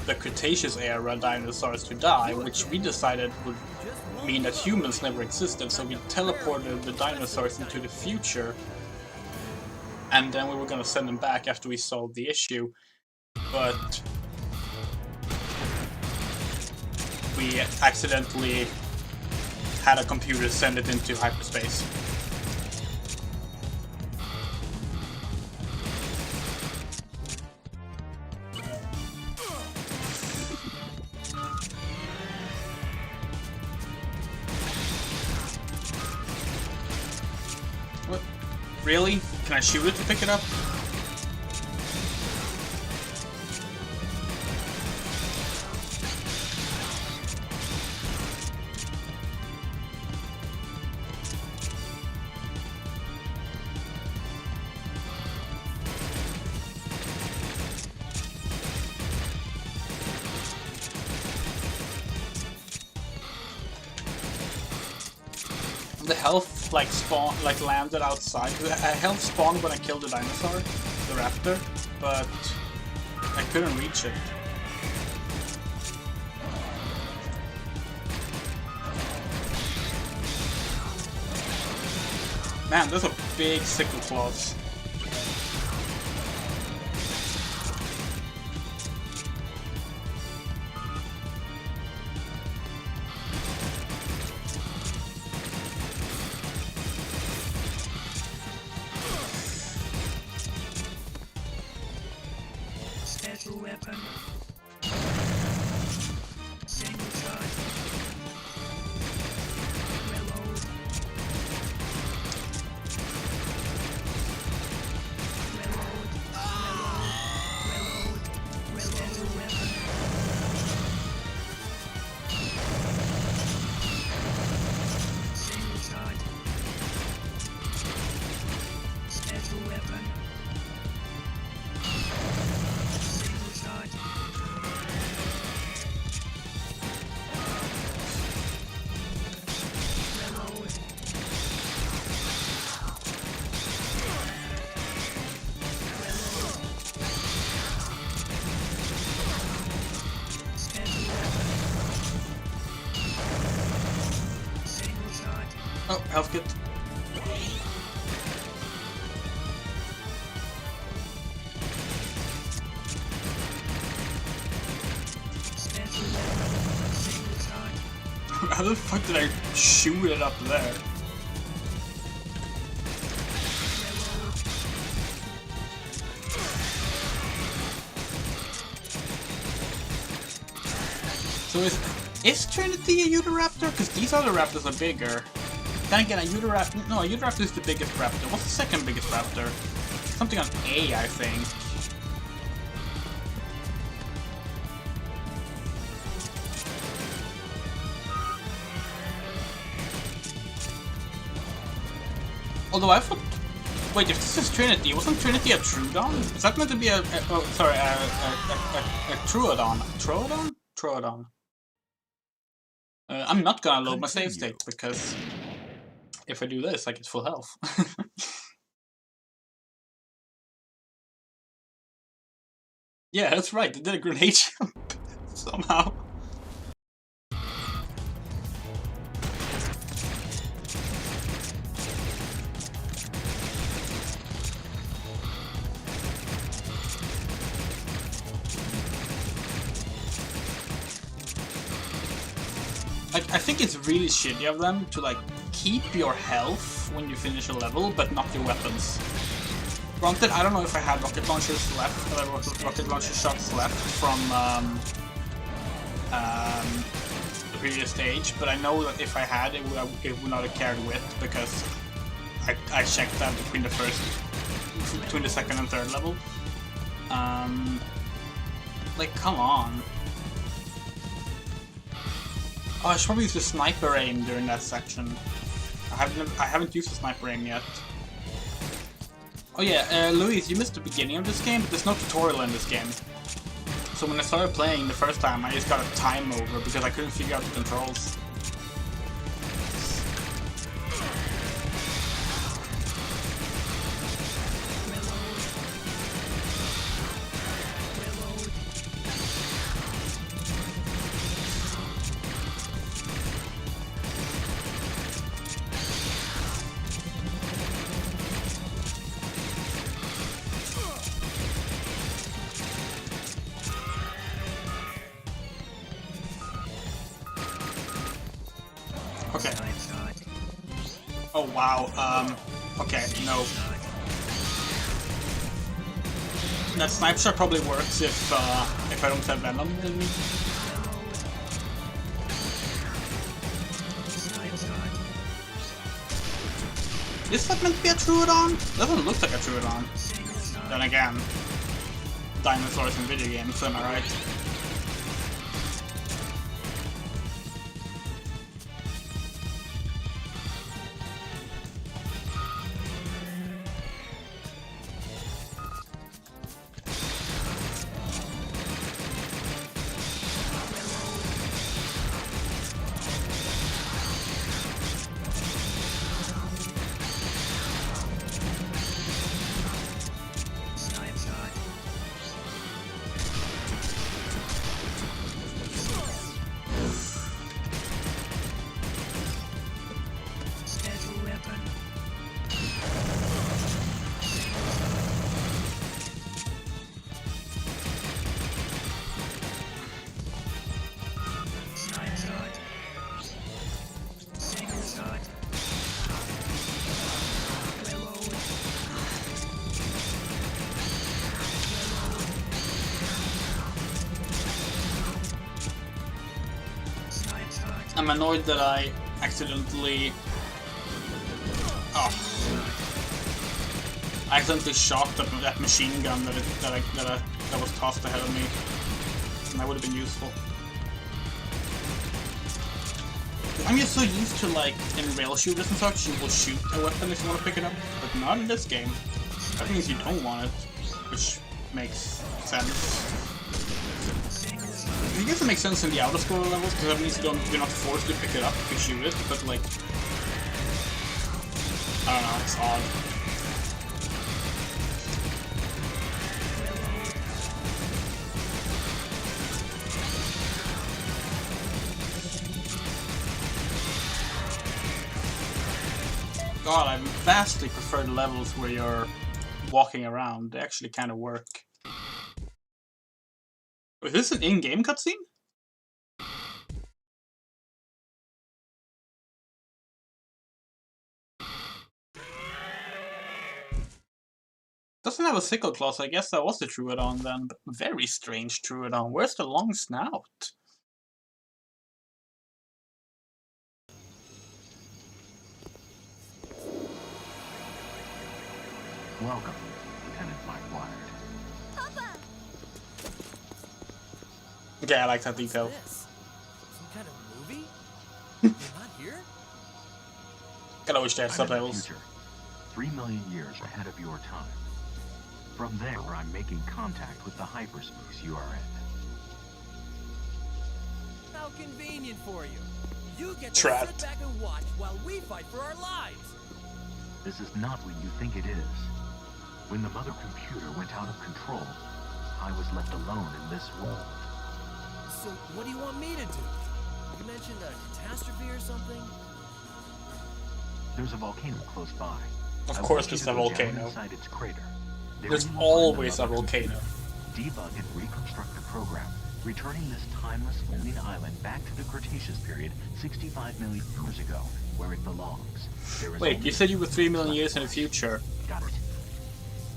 the Cretaceous era dinosaurs to die, which we decided would mean that humans never existed, so we teleported the dinosaurs into the future, and then we were going to send them back after we solved the issue, but we accidentally had a computer send it into hyperspace. What? Really? Can I shoot it to pick it up? The health like landed outside. The health spawned when I killed the dinosaur, the raptor, but I couldn't reach it. Man, those are big sickle claws. Special weapon. Single charge. Reload. Reload. Reload. Reload. Special weapon. Single charge. Special weapon. Single charge. Reload. Special weapon. Single charge. Oh, health kit. Special weapon. Single charge. How the fuck did I shoot it up there? So is Trinity a Utahraptor? Because these other raptors are bigger. Then again, a Utahraptor. No, a Utahraptor is the biggest raptor. What's the second biggest raptor? Something on A, I think. Although I thought. Wait, if this is Trinity, wasn't Trinity a Troodon? Is that meant to be a Troodon? Troodon? Troodon. I'm not gonna load my save state because if I do this, I get full health. Yeah, that's right. They did a grenade jump somehow. Like, I think it's really shitty of them to like keep your health when you finish a level, but not your weapons. Granted, I don't know if I had rocket launchers left, rocket launcher shots left from the previous stage, but I know that if I had, it would not have carried with because I checked that between the second and third level. Like, come on. Oh, I should probably use the sniper aim during that section. I haven't used the sniper aim yet. Oh yeah, Luis, you missed the beginning of this game, but there's no tutorial in this game. So when I started playing the first time, I just got a time over because I couldn't figure out the controls. Okay. Oh wow, okay, no. That snipe shot probably works if I don't have Venom in me. Is that meant to be a Troodon? Doesn't look like a Troodon. Then again, dinosaurs in video games, am I right? I'm annoyed that I accidentally... Oh. I accidentally shot that machine gun that was tossed ahead of me. And that would have been useful. I'm just so used to, like, in rail shooters and such, you will shoot a weapon if you want to pick it up, but not in this game. That means you don't want it, which makes sense. I guess it makes sense in the outer scroll levels, because that means you're not forced to pick it up if you shoot it, but like... I don't know, it's odd. God, I vastly prefer the levels where you're walking around. They actually kind of work. Is this an in-game cutscene? Doesn't have a sickle claw, I guess that was the Troodon then. But very strange Troodon. Where's the long snout? Welcome, Lieutenant Mike Wired. Papa! Yeah, I like that detail. This? Some kind of movie? You're not here? Kinda wish they had I'm in the subtitles. future, 3 million years ahead of your time. From there, I'm making contact with the hyperspace you are in. How convenient for you. You get to Trapped. sit back and watch while we fight for our lives. This is not what you think it is. When the mother computer went out of control, I was left alone in this world. So what do you want me to do? You mentioned a catastrophe or something? There's a volcano close by. Of I course want you there's to a go down volcano. inside its crater. There There's you will find the always a mother volcano. computer. Debug and reconstruct the program, returning this timeless floating island back to the Cretaceous period 65 million years ago, where it belongs. There is Wait, only you said you were 3 million years in the future. Got it.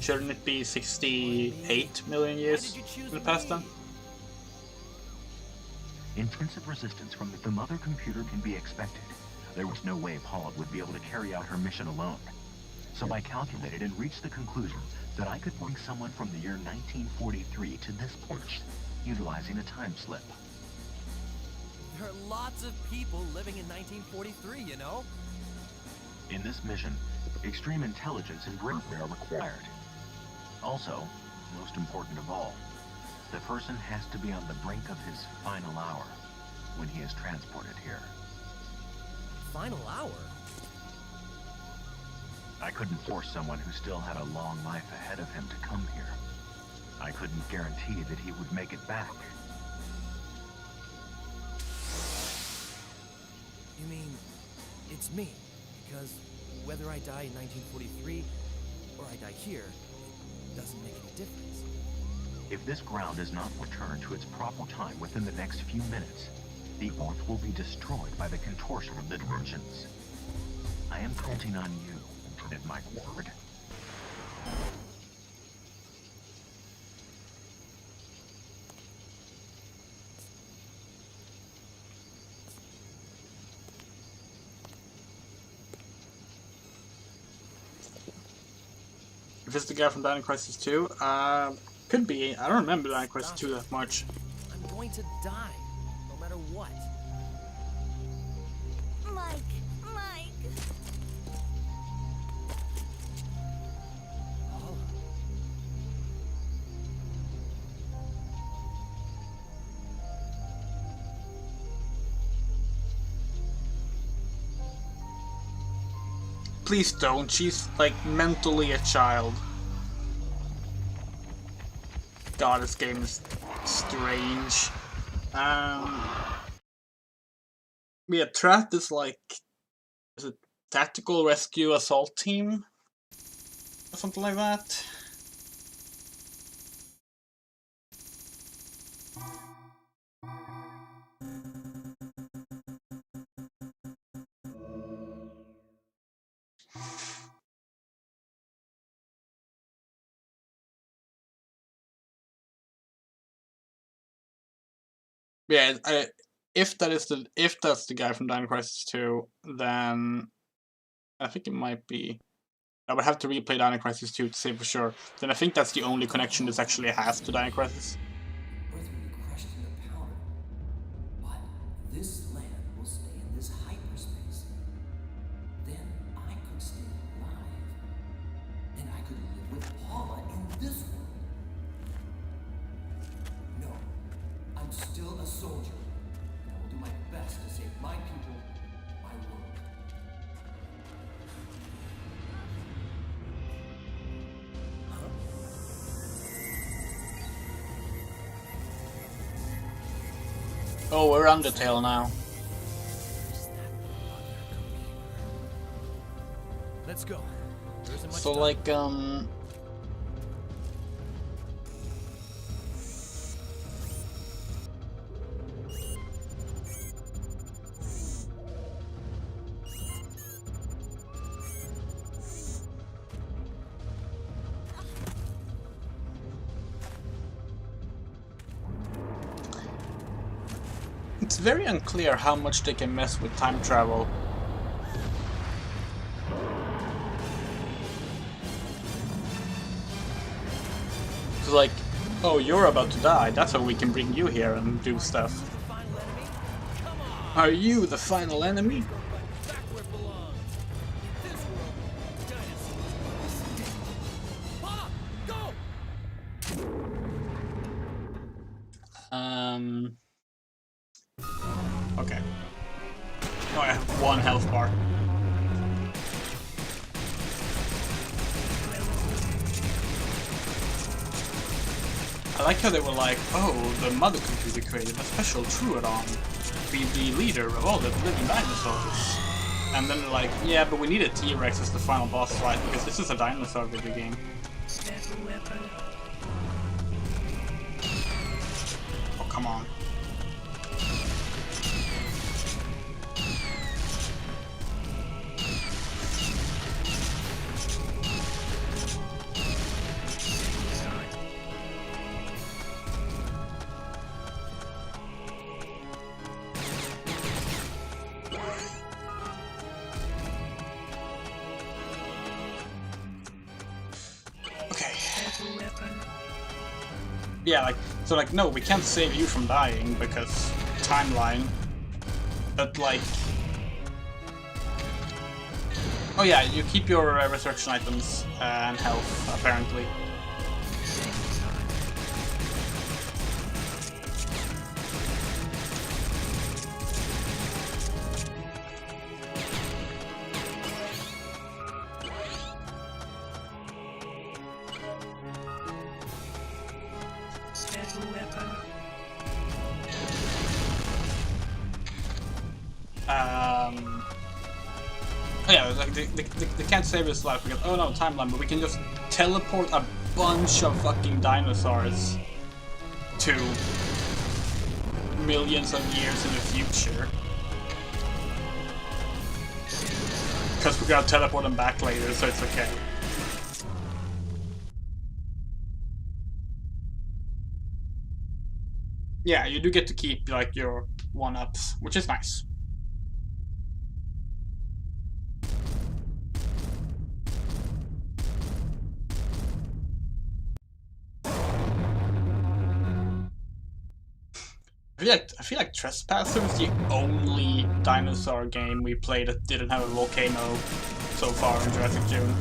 Shouldn't it be 68 million years in the past then? Intensive resistance from the mother computer can be expected. There was no way Paula would be able to carry out her mission alone. So I calculated and reached the conclusion that I could bring someone from the year 1943 to this point, utilizing a time slip. There are lots of people living in 1943, you know? In this mission, extreme intelligence and bravery are required. Also, most important of all, the person has to be on the brink of his final hour when he is transported here. Final hour? I couldn't force someone who still had a long life ahead of him to come here. I couldn't guarantee that he would make it back. You mean, it's me? Because whether I die in 1943 or I die here, it doesn't make any difference. If this ground is not returned to its proper time within the next few minutes, the Earth will be destroyed by the contortion of the dimensions. I am counting on you, Lieutenant Mike Ward. If it's the guy from Dino Crisis 2, could be. I don't remember Dino Crisis 2 that much. I'm going to die, no matter what. Mike! Paula. Please don't. She's like mentally a child. God, this game is strange. Yeah, Trat is like, is it tactical rescue assault team or something like that? Yeah, if that's the guy from Dino Crisis 2, then I think it might be. I would have to replay Dino Crisis 2 to say for sure. Then I think that's the only connection this actually has to Dino Crisis. Earth will be crushed into powder, but this land will stay in this hyperspace. Then I could stay alive, and I could live with Paula in this world. No, I'm still a soldier, and I will do my best to save my people, my world. Oh, we're Undertale now. Let's go. There isn't much So time. like it's very unclear how much they can mess with time travel. like, oh, you're about to die, that's how we can bring you here and do stuff. The final enemy? Come on! Are you the final enemy? Go right back where it belongs. In this world, dinosaurs extinct. Ah, go! Okay. Oh, I have 1 health bar. I like how they were like, oh, the mother computer created a special Trooodon. Be the leader of all the living dinosaurs. And then they're like, yeah, but we need a T-Rex as the final boss fight because this is a dinosaur video game. Special weapon. Oh, come on. Okay. Special weapon. Yeah, like, so like, no, we can't save you from dying because timeline. But like, oh yeah, you keep your resurrection items and health apparently. Special weapon. Oh yeah, like they can't save his life because, oh no, timeline, but we can just teleport a bunch of fucking dinosaurs to millions of years in the future. Because we gotta teleport them back later, so it's okay. Yeah, you do get to keep like your 1-ups, which is nice. I feel like Trespasser was the only dinosaur game we played that didn't have a volcano so far in Jurassic June.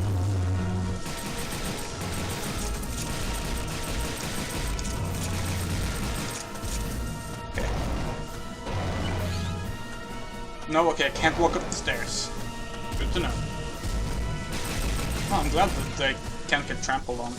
Okay. No, okay, I can't walk up the stairs. Good to know. Oh, I'm glad that they can't get trampled on.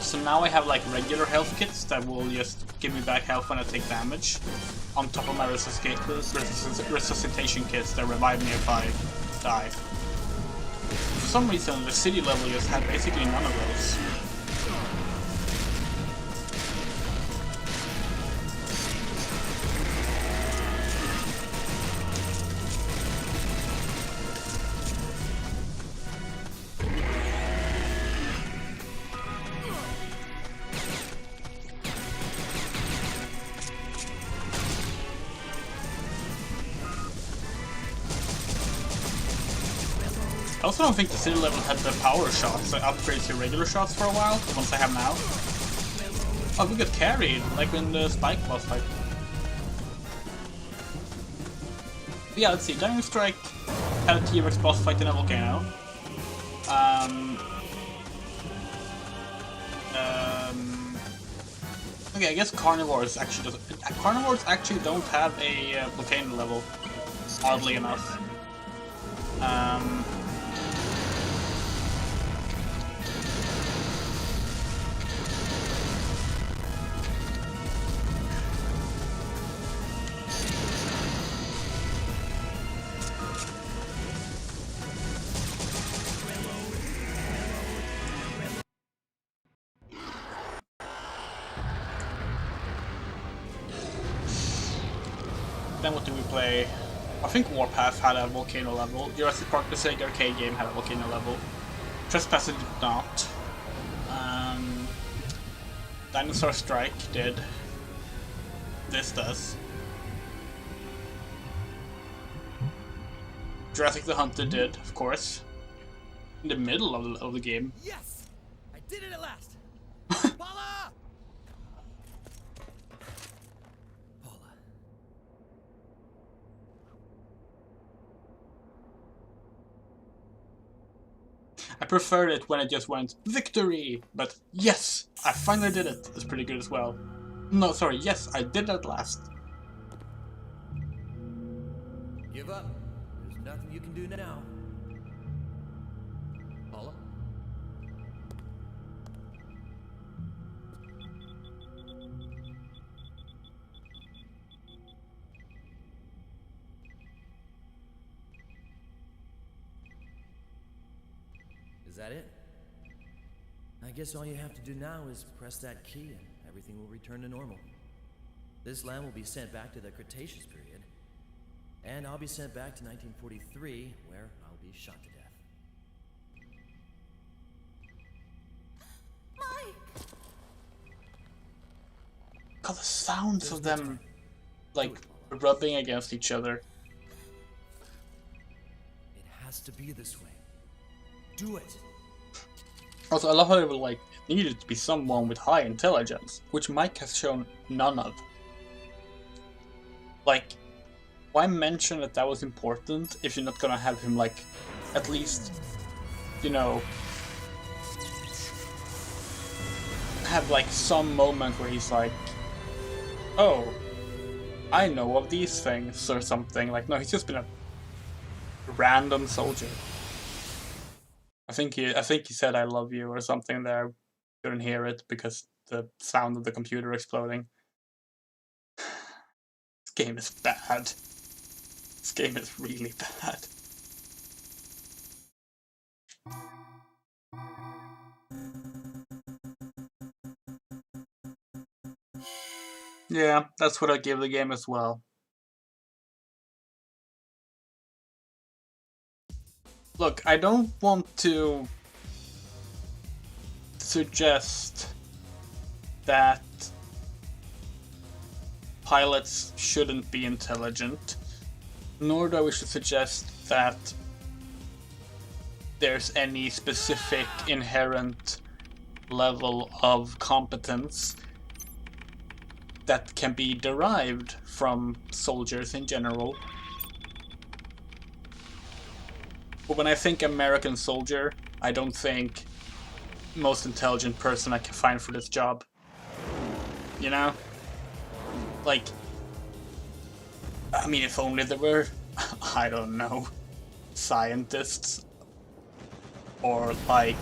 So now I have like regular health kits that will just give me back health when I take damage, on top of my resuscitation kits that revive me if I die. For some reason, the city level just had basically none of those. I also don't think the city level had the power shots that upgrades your regular shots for a while, the ones I have now. Oh, we got carried, like in the Spike boss fight. But yeah, let's see, Dino Strike had a T-Rex boss fight in a volcano. Okay, I guess Carnivores actually doesn't... Carnivores actually don't have a volcano level, oddly enough. then what did we play? I think Warpath had a volcano level. Jurassic Park, the Sega arcade game, had a volcano level. Trespass did not. Dinosaur Strike did. This does. Jurassic the Hunter did, of course. In the middle of the game. Yes! I did it at last! Paula! Paula. I preferred it when it just went, victory! But yes! I finally did it! It's pretty good as well. No, sorry, yes, I did it at last. Give up. There's nothing you can do now. Paula? Is that it? I guess all you have to do now is press that key and everything will return to normal. This land will be sent back to the Cretaceous period. And I'll be sent back to 1943, where I'll be shot to death. Mike! God, the sounds of them, like, rubbing against each other. It has to be this way. Do it! Also, I love how they were like, it needed to be someone with high intelligence, which Mike has shown none of. Like, why mention that that was important if you're not gonna have him, like, at least, you know, have, like, some moment where he's like, oh, I know of these things, or something. Like, no, he's just been a random soldier. I think he said I love you or something there. Couldn't hear it because the sound of the computer exploding. This game is bad. This game is really bad. Yeah, that's what I give the game as well. Look, I don't want to suggest that pilots shouldn't be intelligent, nor do I wish to suggest that there's any specific inherent level of competence that can be derived from soldiers in general. But when I think American soldier, I don't think most intelligent person I can find for this job. You know? Like, I mean, if only there were, I don't know, scientists, or like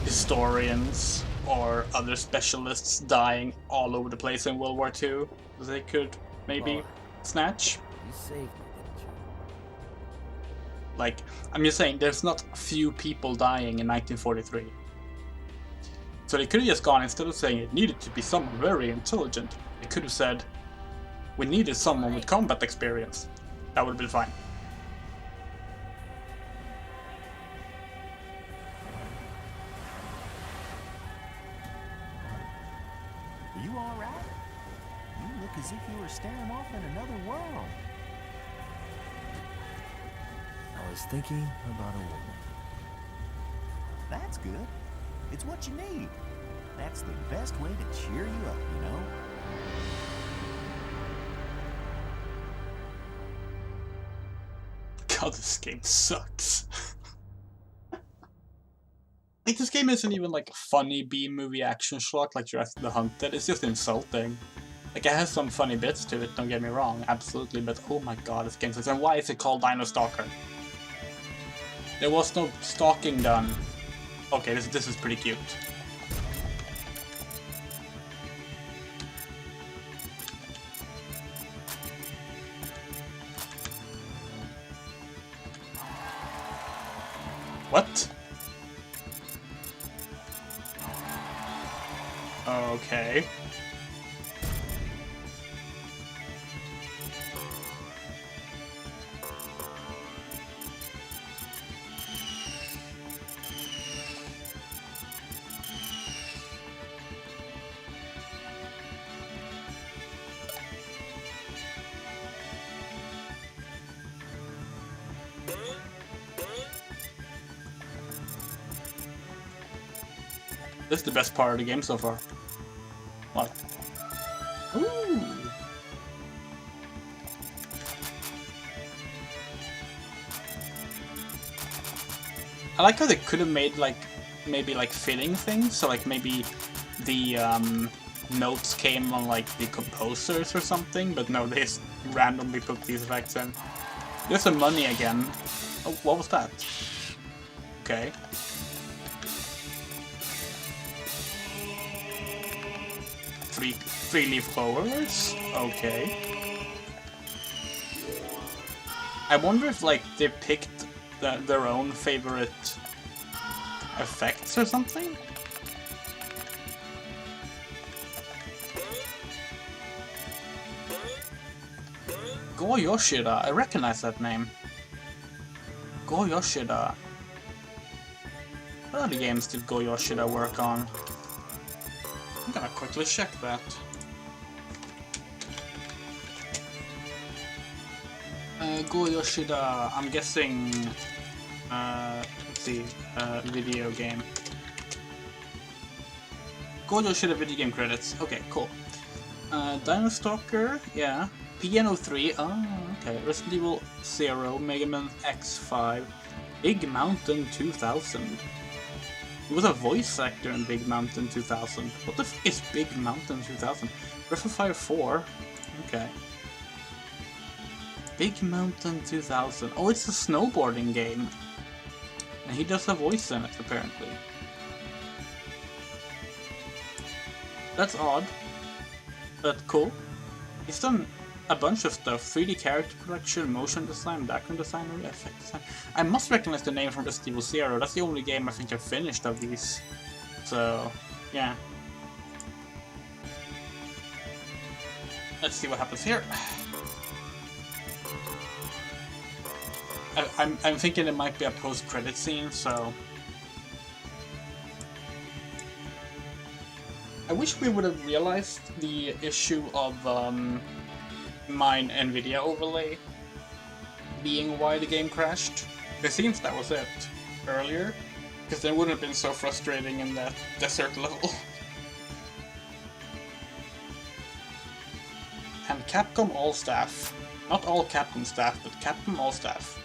historians, or other specialists dying all over the place in World War II, they could maybe snatch. You saved me, didn't you? Like, I'm just saying, there's not a few people dying in 1943. So they could have just gone, instead of saying it needed to be someone very intelligent, they could have said, we needed someone with combat experience. That would have been fine. Are you all right? You look as if you were staring off in another world. I was thinking about a woman. That's good. It's what you need. That's the best way to cheer you up, you know? God, this game sucks. Like, this game isn't even like a funny B-movie action schlock like Jurassic the Hunted. It's just insulting. Like, it has some funny bits to it, don't get me wrong, absolutely, but oh my god, this game sucks. And why is it called Dino Stalker? There was no stalking done. Okay, this is pretty cute. What? Okay. This is the best part of the game so far. What? Ooh! I like how they could have made like maybe like fitting things, so like maybe the notes came on like the composers or something, but no, they just randomly put these effects in. There's some money again. Oh, what was that? Okay. Three-leaf clovers? Okay. I wonder if like they picked their own favorite effects or something? Go Yoshida, I recognize that name. Go Yoshida. What other games did Go Yoshida work on? I'm gonna quickly check that. Go Yoshida, I'm guessing, let's see, video game. Go Yoshida video game credits, okay, cool. Dino Stalker, yeah. Piano 3, oh, okay. Resident Evil 0, Mega Man X5, Big Mountain 2000. He was a voice actor in Big Mountain 2000. What the fuck is Big Mountain 2000? Breath of Fire 4, okay. Big Mountain 2000. Oh, it's a snowboarding game. And he does a voice in it, apparently. That's odd. But cool. He's done a bunch of stuff. 3D character production, motion design, background design, effect design. I must recognize the name from Resident Evil 0. That's the only game I think I've finished of these. So, yeah. Let's see what happens here. I'm thinking it might be a post-credit scene, so... I wish we would have realized the issue of my NVIDIA overlay being why the game crashed. It seems that was it earlier, because it wouldn't have been so frustrating in that desert level. And Capcom all staff. Not all Capcom staff, but Capcom all staff.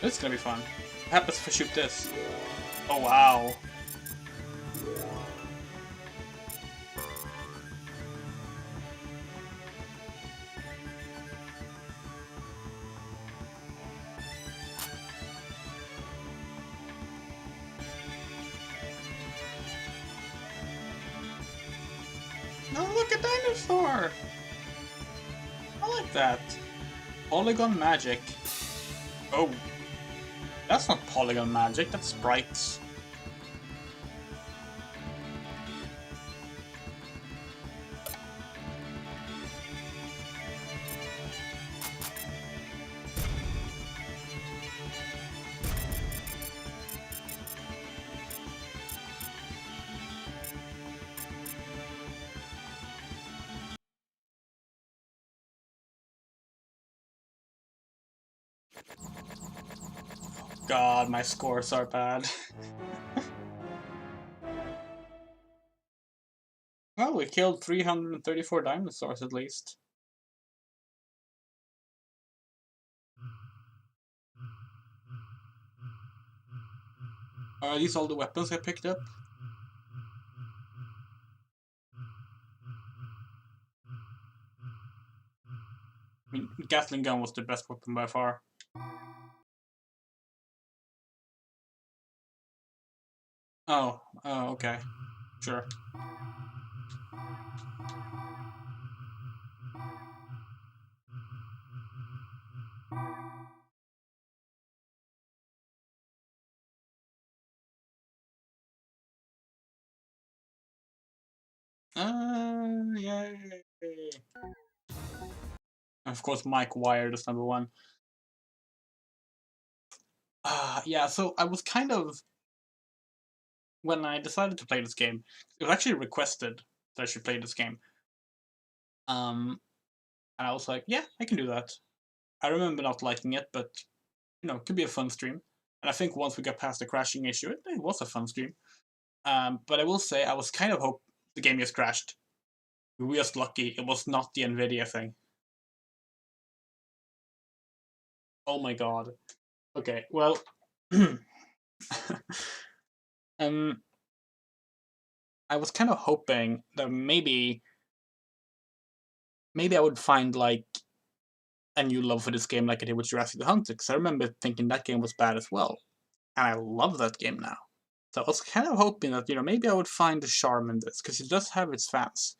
This is gonna be fun. What happens if I shoot this? Oh wow. Oh, look, a dinosaur! I like that. Polygon magic. Oh. That's not polygon magic, that's sprites. God, my scores are bad. Well, we killed 334 dinosaurs at least. Are these all the weapons I picked up? I mean, Gatling gun was the best weapon by far. Oh, okay. Sure. Yay! Of course, Mike Wired is number one. Yeah, so I was kind of... When I decided to play this game, it was actually requested that I should play this game. And I was like, yeah, I can do that. I remember not liking it, but, you know, it could be a fun stream. And I think once we got past the crashing issue, it was a fun stream. But I will say, I was kind of hope the game just crashed. We were just lucky it was not the Nvidia thing. Oh my god. Okay, well, I was kind of hoping that maybe I would find like a new love for this game like I did with Jurassic the Hunter, because I remember thinking that game was bad as well, and I love that game now. So I was kind of hoping that maybe I would find the charm in this, because it does have its fans.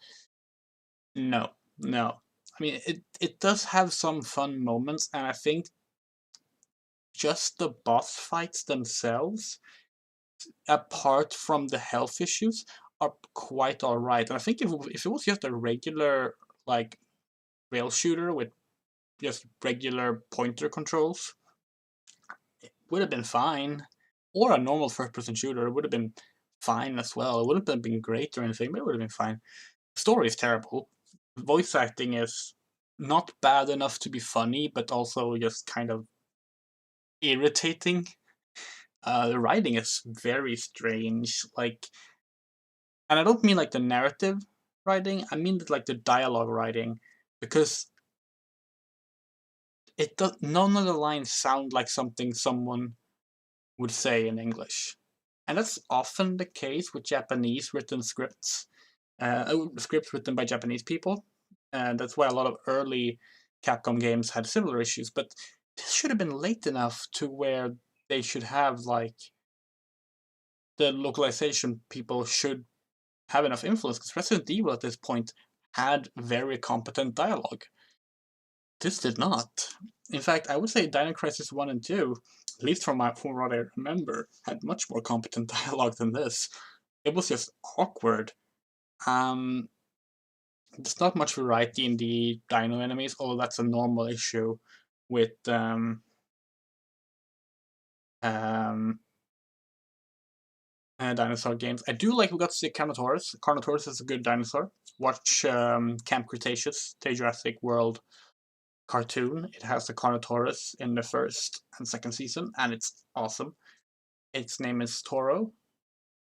No, no. I mean, it does have some fun moments, and I think just the boss fights themselves, apart from the health issues, are quite alright. And I think if it was just a regular, like, rail shooter with just regular pointer controls, it would have been fine. Or a normal first-person shooter, it would have been fine as well. It wouldn't have been great or anything, but it would have been fine. The story is terrible. Voice acting is not bad enough to be funny, but also just kind of irritating. The writing is very strange, like, and I don't mean like the narrative writing. I mean like the dialogue writing, because none of the lines sound like something someone would say in English, and that's often the case with Japanese written scripts, scripts written by Japanese people, and that's why a lot of early Capcom games had similar issues. But this should have been late enough to where they should have like the localization people should have enough influence, because Resident Evil at this point had very competent dialogue. This did not. In fact, I would say Dino Crisis 1 and 2, at least from what I remember, had much more competent dialogue than this. It was just awkward. There's not much variety in the dino enemies, although that's a normal issue with dinosaur games. I do like we got to see Carnotaurus. Carnotaurus is a good dinosaur. Watch Camp Cretaceous, the Jurassic World cartoon. It has the Carnotaurus in the first and second season, and it's awesome. Its name is Toro,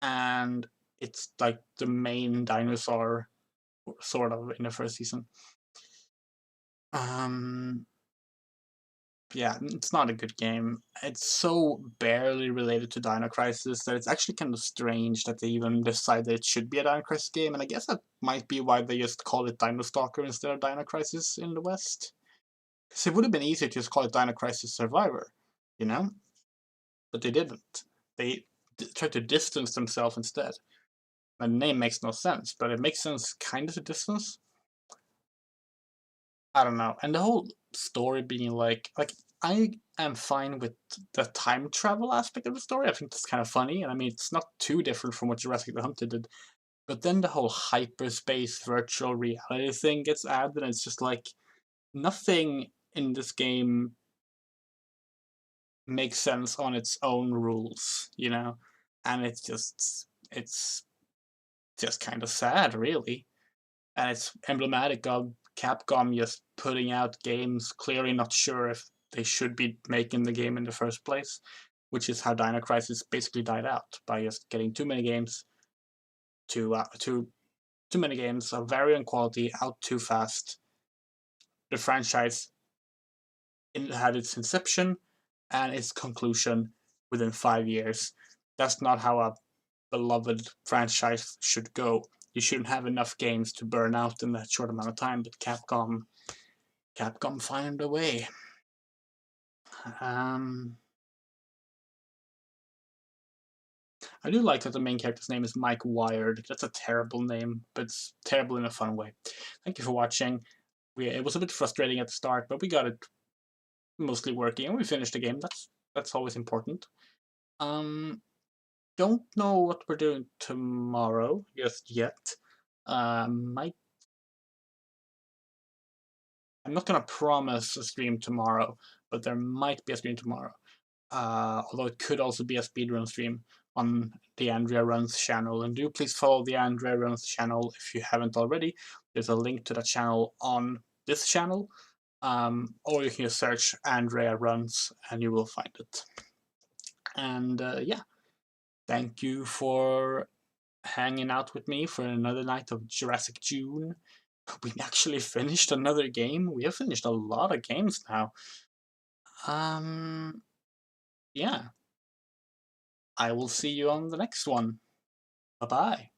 and it's like the main dinosaur, sort of, in the first season. Yeah, it's not a good game. It's so barely related to Dino Crisis that it's actually kind of strange that they even decided it should be a Dino Crisis game, and I guess that might be why they just call it Dino Stalker instead of Dino Crisis in the West. Because it would have been easier to just call it Dino Crisis Survivor, you know? But they didn't. They tried to distance themselves instead. The name makes no sense, but it makes sense kind of to distance. I don't know. And the whole story being like I am fine with the time travel aspect of the story. I think that's kind of funny, and I mean it's not too different from what Jurassic the Hunter did. But then the whole hyperspace virtual reality thing gets added, and it's just like nothing in this game makes sense on its own rules, you know? And it's just kind of sad, really. And it's emblematic of Capcom just putting out games clearly not sure if they should be making the game in the first place, which is how Dino Crisis basically died out, by just getting too many games too many games of varying quality out too fast. The franchise had its inception and its conclusion within 5 years. That's not how a beloved franchise should go. You shouldn't have enough games to burn out in that short amount of time, but Capcom found a way. I do like that the main character's name is Mike Wired. That's a terrible name, but it's terrible in a fun way. Thank you for watching. It was a bit frustrating at the start, but we got it mostly working, and we finished the game. That's always important. Don't know what we're doing tomorrow just yet. Might I'm not gonna promise a stream tomorrow, but there might be a stream tomorrow. Although it could also be a speedrun stream on the Andrea Runs channel. And do please follow the Andrea Runs channel if you haven't already. There's a link to that channel on this channel. Or you can just search Andrea Runs and you will find it. And yeah, thank you for hanging out with me for another night of Jurassic June. We actually finished another game. We have finished a lot of games now. Yeah. I will see you on the next one. Bye-bye.